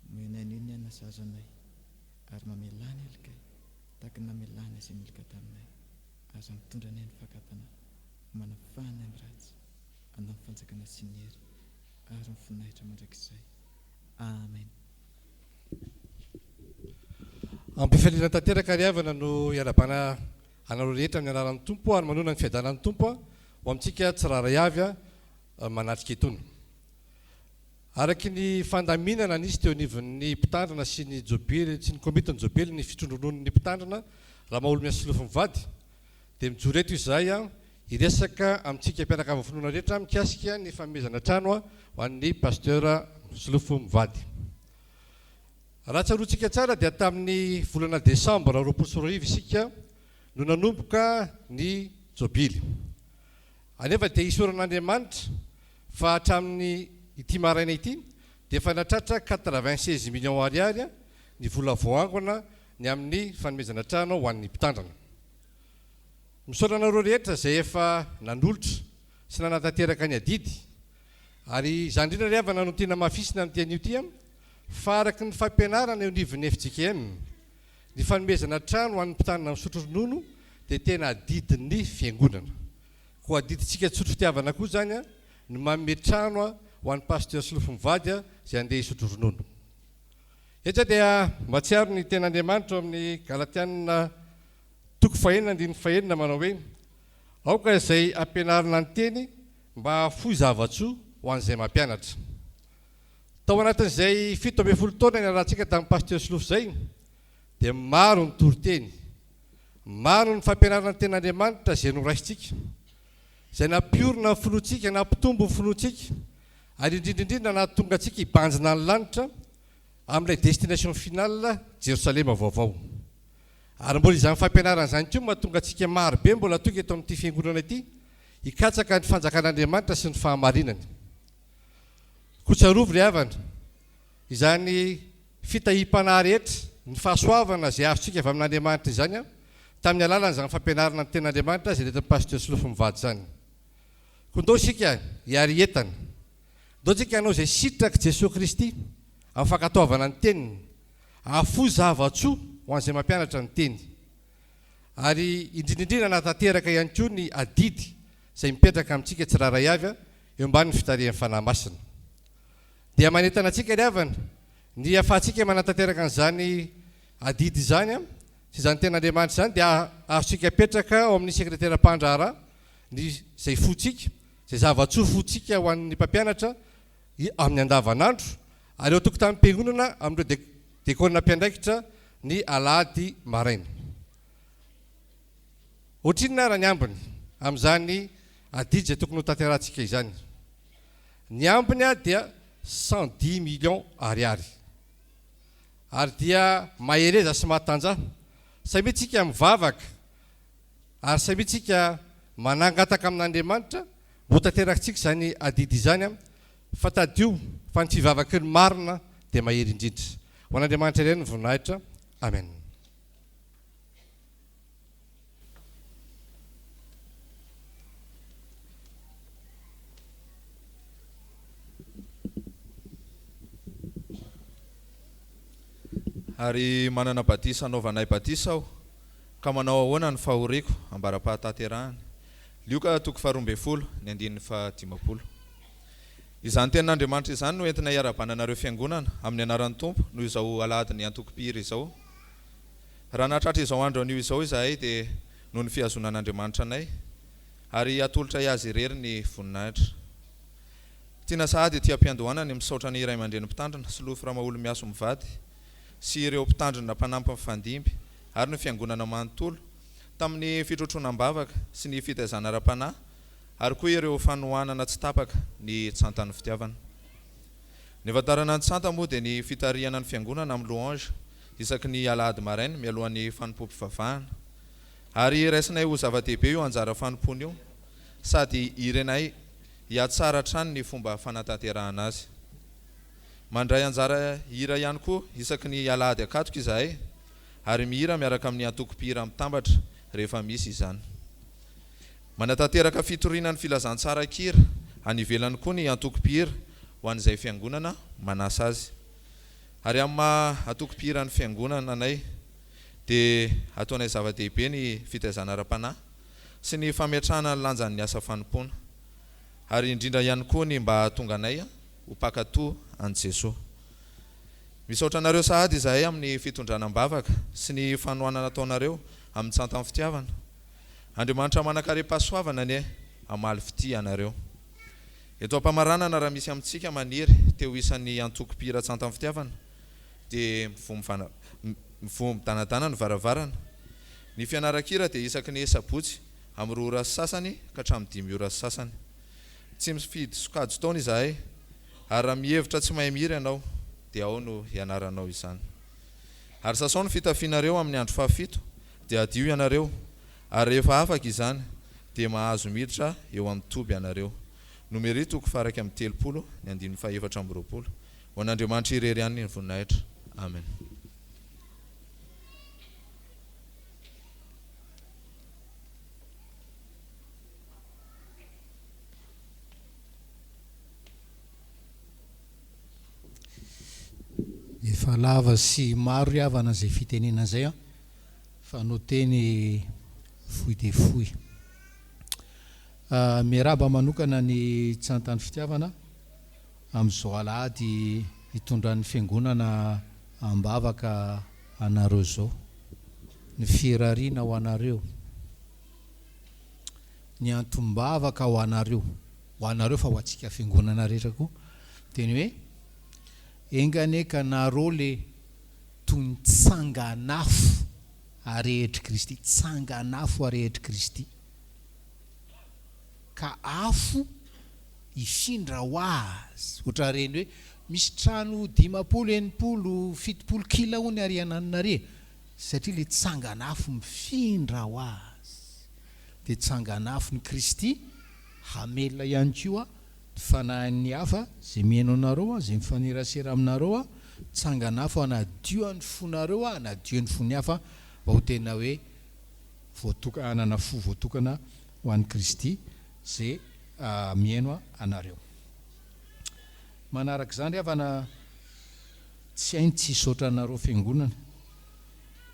moenay ny ny anasazanay, ary mamelany alikay tahaka ny namelany izay milika taminay, aza mitondra ny fakatana, manafahana amin'ny ratsy, anao fanjakana sy ny hery, ary ny voninahitra mandrakizay. Amen. Ampifaliana tanteraka ry havana no iarabana anareo rehetra amin'ny anaran'ny Tompo ary manona ny fiadanan'ny Tompo ho amintsika tsiraray avy manatrika etony. Araky ny fandaminana nisy teo anivon'ny mpitandrina sy ny jobely sy ny komitiny jobely ny fitondronon'ny mpitandrina raha maha olo miasolofo mivady dia mijoro eto izay iresaka amintsika mpiaraka amin'ny finoana rehetra mikasika ny fanomezana trano ho an'ny pasteur solofo mivady. Raha tsaroantsika tsara dia tamin'ny volana Desambra 2024 isika no nanomboka ny jobily. Anefa dia isoran'Andriamanitra fa hatramin'ny ity maraina ity dia efa natratra 96 millions ariary ny vola voangona ny amin'ny fanomezana trano ho an'ny mpitandrana. Misaoranareo rehetra izay efa nanolotra sy nanatanteraka ny adidy, ary izany indrindra ry havana no tena mahafisina amin'ity anio ity fa araky ny fampianarana eo anivon'ny FJKM ny fanomezana trano ho an'ny mpitandrina misotro ronono dia tena adidin'ny fiangonana. Koa adidintsika tsotro fitiavana koa zany no manome trano ho an'ny pasteur solofo mivady izay andeha hisotro ronono. Etra dia matsiaro ny ten'Andriamanitra amin'ny Galatiana 5:1 manao hoe aoka izay ampianarina ny teny mba hafoy zavatsoa ho an'izay mampianatra. Tao anatin'izay 17 taona ny arahantsika tamin'ny pasteur solofo zay dia maro ny toriteny, maro ny fampianarana ny ten'Andriamanitra izay noraisitsika, izay nampiorina ny finoantsika, nampitombo ny finoantsika, ary indrindrindrindra nahatonga antsika hibanjina ny lanitra amin'ilay destination finale Jerosalema vaovao. Ary mbola izany fampianarana izany koa mahatonga antsika marobe mbola tonga eto amin'ity fiangonana ity hikatsaka ny fanjakan'Andriamanitra sy ny fahamarinany. Kotsarovy ry havana, izany fitahim-panahy rehetra, ny fahasoavana izay azontsika avy amin'Andriamanitra izany tamin'ny alalana izany fampianarana ny ten'Andriamanitra izay nentin'ny pasteur solofo mivady zany. Koa ndao isika hiary entana, ndao tsika hanao izay sitraky Jesosy Kristy amin'ny fankatoavana ny teniny, hafoy zavatsoa ho an'izay mampianatra ny teny, ary indrindrindrindra natateraka ihany koa ny adidy izay mipetraka amintsika tsiraray avy eo ambany fitarihan'ny fanahy masina. Dia manentana antsika ry havana ny ahafahantsika manatanteraka an'izany adidy izany sy izany ten'Andriamanitra izany dia azontsika petraka ao amin'ny sekretera-pandraharaha ny izay fotsika, izay zavatsoa fotsika ho an'ny mpampianatra amin'ny andavanandro, ary eo tokotanin'ny mpiangonana amin'ireo dekona mpiandraikitra ny alady maraina. Ohatrinona raha ny ambiny amin'izany adidy izay tokony ho tanterantsika izany. Ny ambiny dia 110 millions ariary, ary dia mahereza sy mahatanjaha. Samy tsika mivavaka ary samy tsika manangataka amin'Andriamanitra mbo tanterakantsika izany adidy izany, fa tadio fa ny fivavaky ny marina dia mahery indrindra. Ho an'Andriamanitra ireny ny voninahitra. Amen. Ary manana batisa anaovanay batisa aho ka manao ahoana ny fahoriako ambara-pahatanterahany. Lioka toko 12 ny andininy 15. Izany ten'Andriamanitra izany no entina hiarabananareo fiangonana amin'ny anaran'ny Tompo noho izao alahady ny antokom-pihira izao. Raha nahatratra izao andro anio izao izahay dia noho ny fihazonan'Andriamanitra anay ary atolotra azy irery ny voninahitra. tiana sahady ety ampiandohanany misaotra ny iray aman-dreny mpitandrina sy lofy raha maolo miaso mivady sy ireo mpitandrina mpanampy amin'ny fandimby ary ny fiangonana manontolo tamin'ny fitrotronam-bavaka sy ny fitaizana ara-panahy ary koa ireo fanohanana tsy tapaka ny tsantan'ny fitiavana. Ny vatarana ny tsanta moa dia ny fitariana ny fiangonana amin'ny louange isaky ny alahady maraina mialohan'ny fanompo-mpivavahana ary raisinay ho zava-dehibe io anjara fanompony io sady irenay hiatsara trany ny fomba fanatanterahana azy. Mandray anjara hira ihany koa isaky ny alahady akatoka izahay ary mihira miaraka amin'ny antoko-pihira mitambatra rehefa misy izany. Manatanteraka fitoriana ny filazantsara kira anivelany koa ny antoko-pihira ho an'izay fiangonana manasa azy. Ary amin'ny maha antoko-pihira ny fiangonana anay dia ataonay zava-dehibe ny fitaizana ara-panahy sy ny fametrahana ny lanjan'ny asa fanompoana ary indrindra ihany koa ny mba tonga anay ho mpakatoa an' Jesosy. Misaotra anareo sahady izahay amin'ny fitondranam-bavaka sy ny fanohanana ataonareo amin'ny tsantan'ny fitiavana. Andriamanitra manakare-pahasoavana ny amaly fity anareo. Eto am-pamaranana raha misy amintsika maniry teo isan'ny antoko-pihira tsantan'ny fitiavana dia mivomidanadana ny varavarana. Ny fianaran-kira dia isaky ny sabotsy amin'ny 2 ora sasany ka hatramin'ny 5 ora sasany. Tsy mifidy sokajy taona izahay ary raha mihevitra tsy mahay mihira ianao dia ao no ianaranao izany. Ary sasao ny fitafianareo amin'ny andro fahafito dia adio ianareo ary rehefa afaka izany dia mahazo miditra eo amin'ny toby ianareo. Nomerito ko faraka amin'ny 30 ny 420 ho an'Andriamanitra irery ihany ny voninahitra. Amen. Efa lava sy maro iavana zay fitenena zay fa no teny fohy de fohy. Miaraba manokana ny tsantan'ny fitiavana amin'izao alahady hitondran'ny fiangonana ambavaka anareo zao, ny firariana ho anareo, ny antombavaka ho anareo fa ho antsika fiangonana rehetra koa. Teny hoe engane ka nareo le toy ny tsanganafo arehitry Kristy, tsanganafo arehitry Kristy ka afo ifindra ho azy. Ohatra reny hoe misy trano 50, 80, 70 kila ho ny ariananare satria le tsanganafo mifindra ho azy. Dia tsanganafo ny Kristy hamelona ihany koa fanahin'ny hafa zay mihaino anareo zay mifanerasera aminareo tsanganafo anadio ny fonareo anadio ny fony hafa mba ho tena hoe voatokana fo voatokana ho an'ny Kristy zay mihaino anareo. Manaraka izany havana tsy hainy tsy hisaotra anareo fiangonana,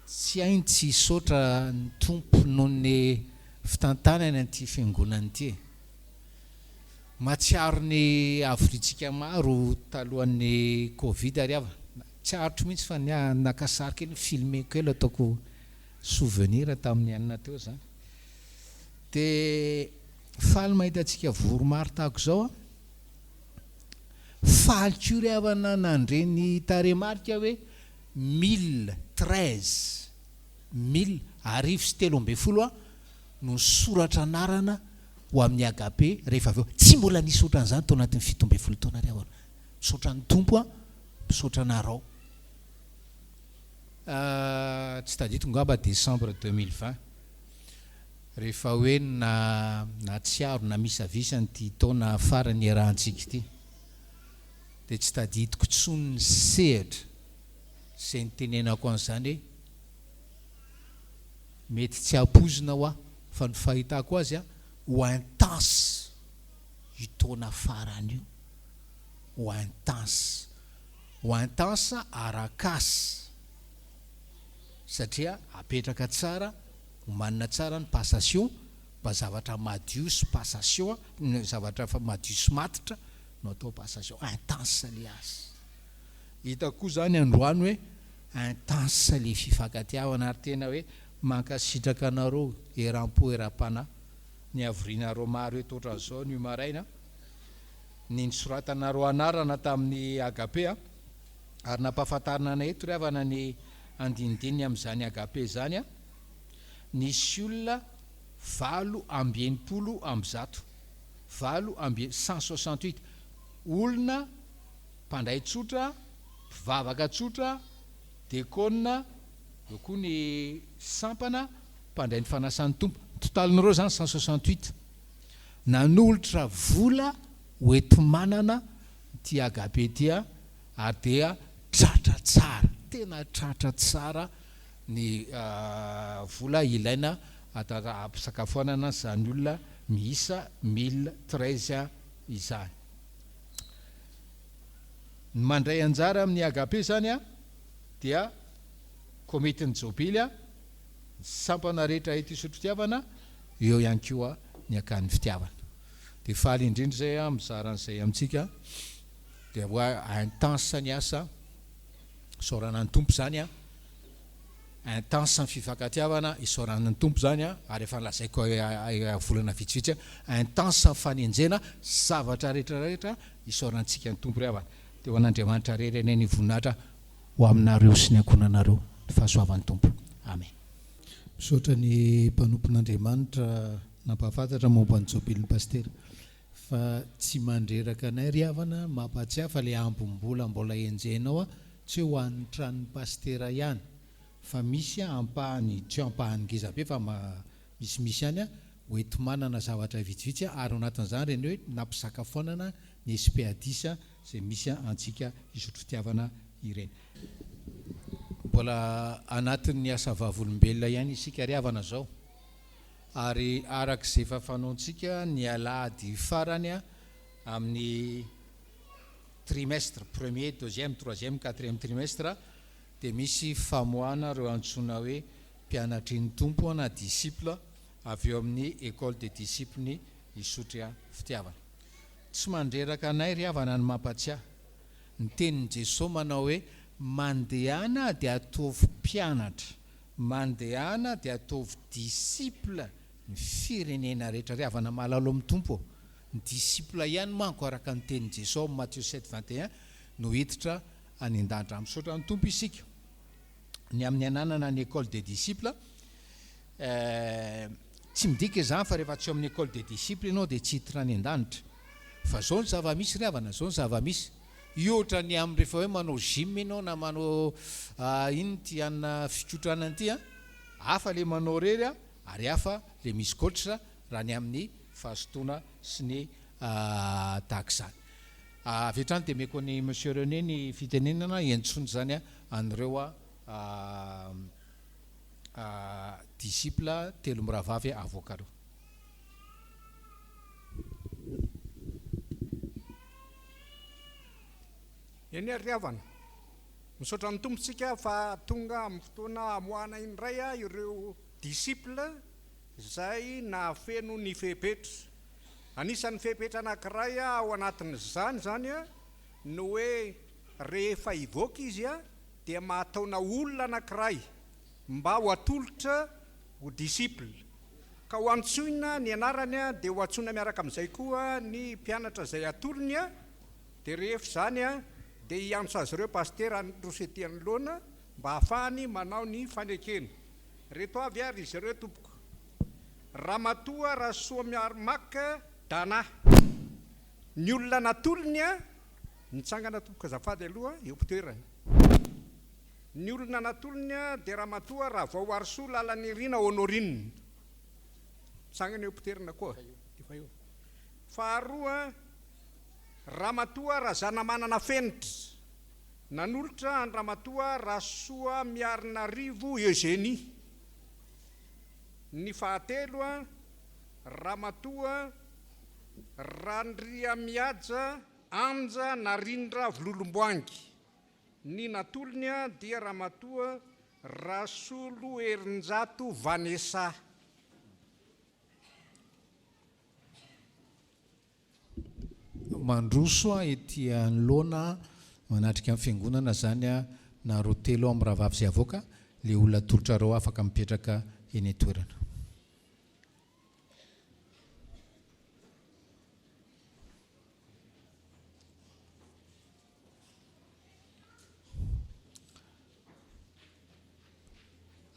tsy hainy tsy hisaotra ny tompo noho ny fitantanana an'ity fiangonana ity. Matsiaro ny avoritsika maro talohan'ny Covid ary hava. Tsiarotro mihitsy fa nakasary kely filme kely ataoko souvenir tamin'ny anina teo zany. Dia faly mahita antsika voro maro tahako zao faly koa ry havana nandreny taremarika hoe 1013 1013 no soratra anarana ho amin'ny agape rehefa avy eo. Tsy mbola nisaotra an'izany tao anatin'ny 17 taona ry havana. Misaotra ny tompo misaotra anareo. Tsy tadidiko ngamba décembre 2020 rehefa hoe natsiaro na misavisany ty taona farany iarahantsika ity dia tsy tadidiko tsony ny sehatra zay nitenenako an'izany hoe mety tsy hampozina ho fa ny fahitako azy ho intense itaona farany io, ho intense arak'asa satria apetraka tsara ho manana tsara ny passation mba zavatra madio sy passation zavatra madio sy matitra no atao passation intense le asa. Hitako koa zany androany hoe intense le fifankatiavana ary tena hoe mankasitraka anareo eram-po eram-panahy ny avrinareo maro hoe totra zao ny maraina ny nisoratana ro anarana tamin'ny agape ary nampahafantarina anay eto ry havana ny andinidininy amin'izany agape zany nisy olona 8 ambizato 168 olona mpandray tsotra mpivavaka tsotra dekona eo koa ny sampana mpandray ny fanasan'ny tompo totalin'ireo zany 168 nanolotra vola hoentimanana ty agape tia ary dia tratra tsara tena tratra tsara ny vola ilaina ampisakafoanana zany olona miisa 1013 izany. Ny mandray anjara amin'ny agape zany dia komitin'ny jobily sampana rehetra eto isotro-fitiavana eo ihany koa ny akan'ny fitiavana. Dia faly indrindra zay mizaran'izay amintsika dia hoa intense ny asa isaorana ny tompo zany intense ny fifankatiavana isaorana ny tompo zany ary efa nlazaiko volana vitsivitsy intense ny fanenjena zavatra rehetrarehetra isaorantsika ny tompo ry havana. Dia ho an'Andriamanitra rery anay ny voninahitra ho aminareo sy ny ankonanareo ny fahasoavan'ny tompo. Amen. Misaotra ny mpanompon'Andriamanitra nampahafantatra momba ny jobilin'ny pastera fa tsy mandreraka anay ry havana mampatsiahy fa le ambom-bola mbola enjenao tsy ho an'ny tranon'ny pastera ihany fa misy ampahany tsy ampahany ngeza be fa misy ihany hoentimanana zavatra vitsivitsy ary ao anatin'izany reny hoe nampisakafoanana ny espiadisa zay misy antsika isotro-fitiavana ireny. Mbola anatin'ny asa vavolombelona ihany isika ry havana zao ary arak'izay efa fanaontsika ny alahady farany amin'ny trimestre premier, deuxième, troisième, quatrième trimestre dia misy famoahana reo antsoina hoe mpianatry ny tompo na disciple avy eo amin'ny école des disciples ny isotry fitiavana. Tsy mandreraka anay ry havana ny mampatsiahy ny tenin'i Jesosy manao hoe mandehana dia ataovy mpianatra, mandehana dia ataovy disciple ny firenena rehetra ry havana mahalalo amin'ny tompo. Ny disciple ihany manko araka ny tenin'i Jesosy Matthieu 7:21 no hiditra any an-danitra misaotra ny tompo isika. Ny amin'ny ananana ny école des disciples tsy midika izany fa rehefa tsy eo amin'ny école des disciples ianao dia tsy hiditra any an-danitra fa zao ny zava-misy ry havana, zao ny zava-misy iohatra ny amin'ny rehefa hoe manao gym ianao na manao ino ty anna fikotranana ty hafa le manao rery ary hafa le misy coach raha ny amin'ny fahasotoana sy ny tahaka izany. Avy hatrany dia meko ny monsieur René ny fitenenana entsony zany an'ireo disciple telo miravavy avoaka reo. Eny ry havana, misaotra ny tompontsika fa tonga amin'ny fotoana amoahana indray ireo disciple izay nahafeno ny fepetra. Anisan'ny fepetra anankiray ao anatin'izany zany no hoe rehefa hivoaka izy dia mahataona olona anankiray mba ho atolotra ho disciple. Ka ho antsoina ny anarany dia ho antsoina miaraka amin'izay koa ny mpianatra izay atolony dia rehefa zany dia hiantso azy ireo pastera rosetiany loana mba hahafahany manao ny fanekena. Reto avy ary izy ireo tompoko: Ramatoa Rasoa Miarmaka Dana. Ny olona natolony nitsangana tompoko azafady aloha eo mpitoerany. Ny olona natolony dia Ramatoa Ravao Arsoa Lalanirina Honorine. Sangana eo mpitoerana koa. Faharoa Ramatoa Razana Manana Fenitra. Nanolotra ny Ramatoa Rasoa Miarinarivo Eugénie. Ny fahatelo Ramatoa Randria Miaja Anja Narindra Vololomboangy. Ny natolony dia Ramatoa Rasolo Erinjato Vanessa. Mandroso ety anoloana manatrika amin'ny fiangonana zany na roa telo amin'ny rahavavy izay avoaka le olona tolotra reo afaka mipetraka eny toerana.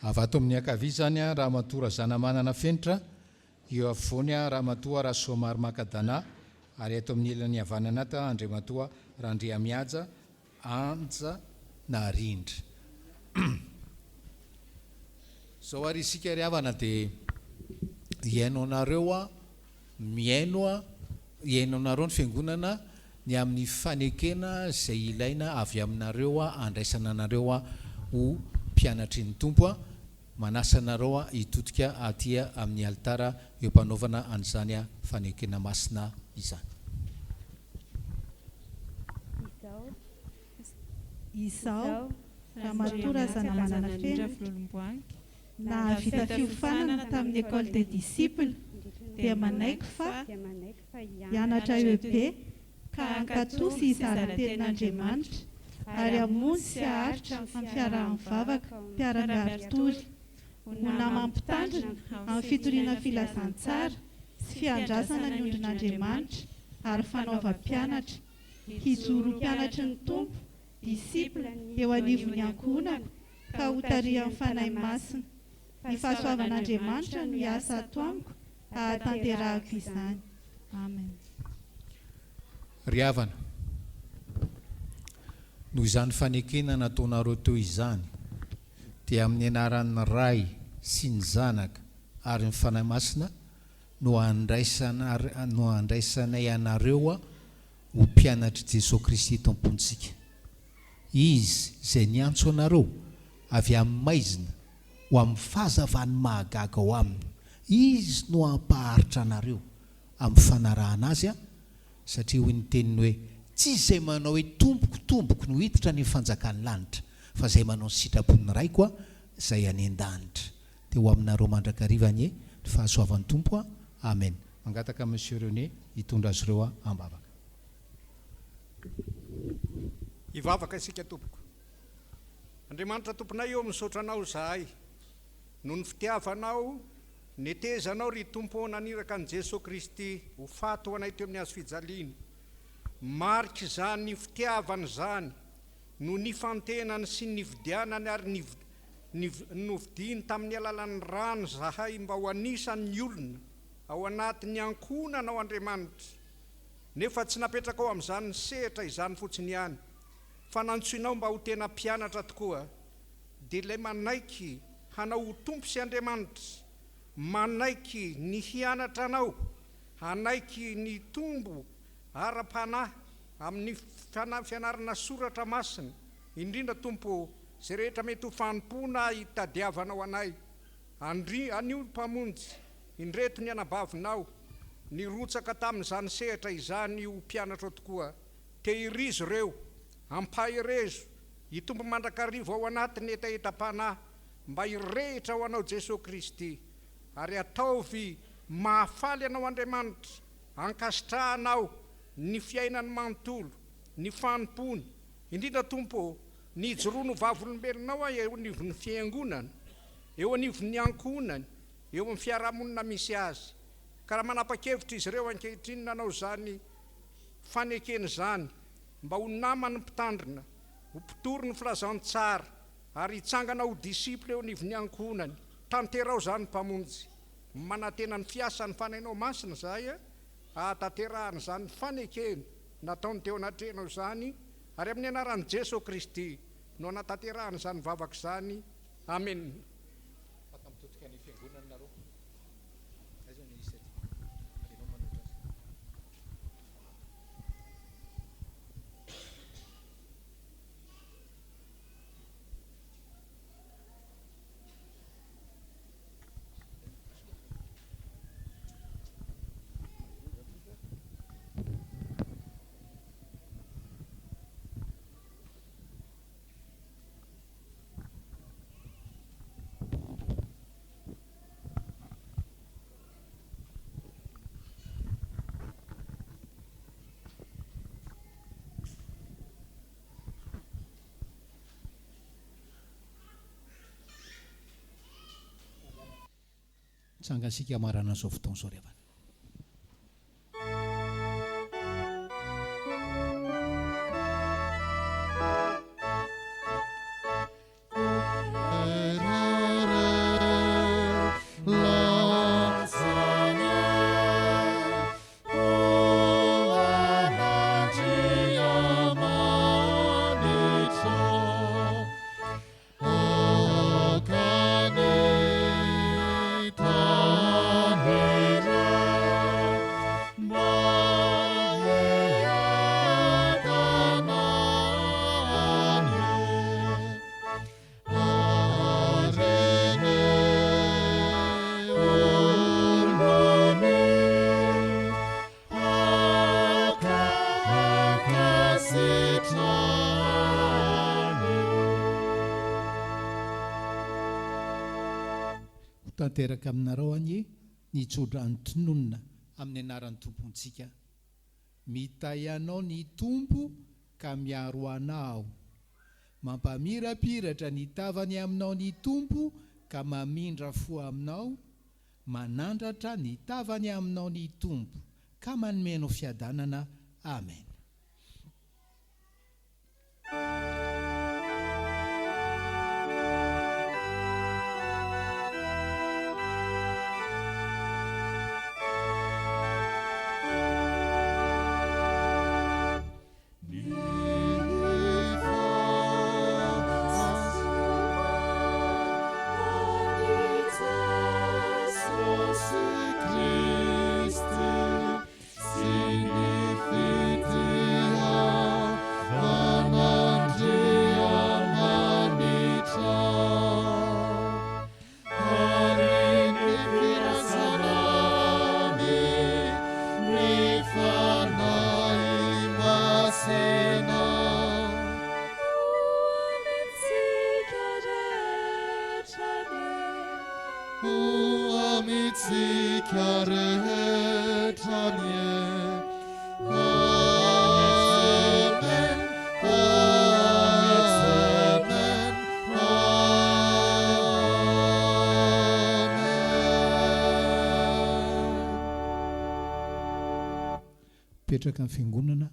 avy ato amin'ny akavia zany a raha matora zana manana fenitra eo afovoany a raha matoa raha somary makadana ary ato amin'ny elany havanana ata andre matoa raha ndrea miaja anja na rindra zao ary isika ry havana dia iaino anareo a miaino a iaino anareo ny fiangonana ny amin'ny fanekena izay ilaina avy aminareo a andraisana anareo a ho mpianatry ny tompo a manasanareo a hitotika atya amin'ny altara eo mpanaovana an'izany a fanekena masina izany. Izao raha matora zana manana fenitra na vita fiofanana tamin'ny école des disciples dia manaiky fa hianatra EB ka ankatosy izara tenin'Andriamanitra ary hamonjy sy haharitra amin'ny fiaraha-mivavaka mpiara-miaritory ho namampitandrina amin'ny fitoriana filazantsara sy fiandrasana ny ondrin'Andriamanitra ary fanaovam-pianatra hijoro mpianatry ny tompo disipla eo anivon'ny ankohonana ka ho tarihan'ny fanahy masina ny fahasoavan'Andriamanitra no hiasa ato amiko ahatanterahako izany. Amen. Ry havana, noho izany fanekena nataonareo teo izany dia amin'ny anaran'ny Ray sy ny Zanaka ary ny fanahy masina no andraisanay anareo a ho mpianatry Jesosy Kristy tompontsika. Izy izay niantso anareo avy amin'ny maizina ho amin'ny fahazavany mahagaga ao aminy. Izy no ampaharitra anareo amin'ny fanarahana azy a satria hoy ny teniny hoe tsy izay manao hoe tomboko no hiditra ny fanjakany lanitra fa izay manao ny sitrapon'ny ray koa izay any an-danitra. Dia ho aminareo mandrakarivany ny fahasoavan'ny tompo a. Amen. Mangataka Monsieur René hitondra azy ireo a ambavaka. Hivavaka isika tompoko. Andriamanitra tomponay eo misaotra anao zahay noho ny fitiavanao netezanao ry tompo naniraka an' Jesosy Kristy ho fato anay teo amin'ny hazo fijaliana. Mariky zany fitiavany zany no nifantenany sy nividianany ary novidiny tamin'ny alalan'ny rano zahay mba ho anisan'ny olona ao anatin'ny ankonana ao Andriamanitra. Nefa tsy napetraka ao amin'izany ny sehatra izany fotsiny ihany fa nantsoinao mba ho tena mpianatra tokoa dia ilay manaiky hanao ho tompo sy Andriamanitra, manaiky ny hianatra anao, hanaiky ny tombo ara-panahy amin'ny fianarana soratra masina, indrindra tompo izay rehetra mety ho fanompona hitadiavanao anay. Anio mpamonjy indreto ny anabavinao nirotsaka tamin'izany sehatra izany ho mpianatra tokoa, tehirizo ireo ampahirezo hitombo mandrakarivo ao anatiny etaeta-panahy mba hirehitra ho anao Jesosy Kristy ary ataovy mahafaly anao Andriamanitra, ankasitrahanao ny fiainany manontolo, ny fanompony, indrindra tompo ny hijoroano vavolombelonao eo anivon'ny fiangonana, eo anivon'ny ankonany, eo amin'ny fiarahamonina misy azy. Ka raha manapa-kevitra izy ireo ankehitriny nanao zany fanekeny zany mba ho namany mpitandrina, ho mpitory ny filazantsara ary hitsangana ho disipla eo anivon'ny ankonany. Tanterao zany mpamonjy, manantena ny fiasan'ny fanainao masina zay ahatanterahana zany fanekeny nataony teo anatrenao zany ary amin'ny anaran'i Jesosy Kristy no anatanterahana zany vavaka zany. Amen. Sangasika marana zao fotoana zao revana. Rara tanteraka aminareo anye nitsotra ny tononona amin'ny anaran'ny tompontsika. Mitay anao ny tompo ka miaro anao, mampamirapiratra ny tavany aminao ny tompo ka mamindra fo aminao, manandratra ny tavany aminao ny tompo ka manomenao fiadanana. Amen. Petraka amin'ny fiangonana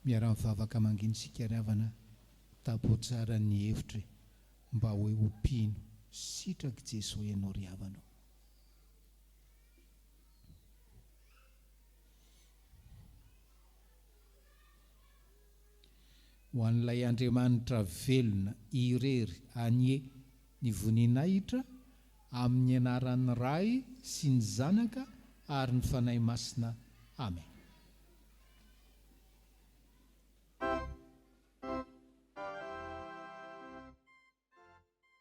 miara-mivavaka manginy sikariavana tapo tsara ny hevitry mba hoe ompino sitraky Jesosy ianao ry havanao. Ho an'ilay Andriamanitra velona irery anie ny voninahitra amin'ny anaran'ny Ray sy ny Zanaka ary ny fanahy masina. Amen.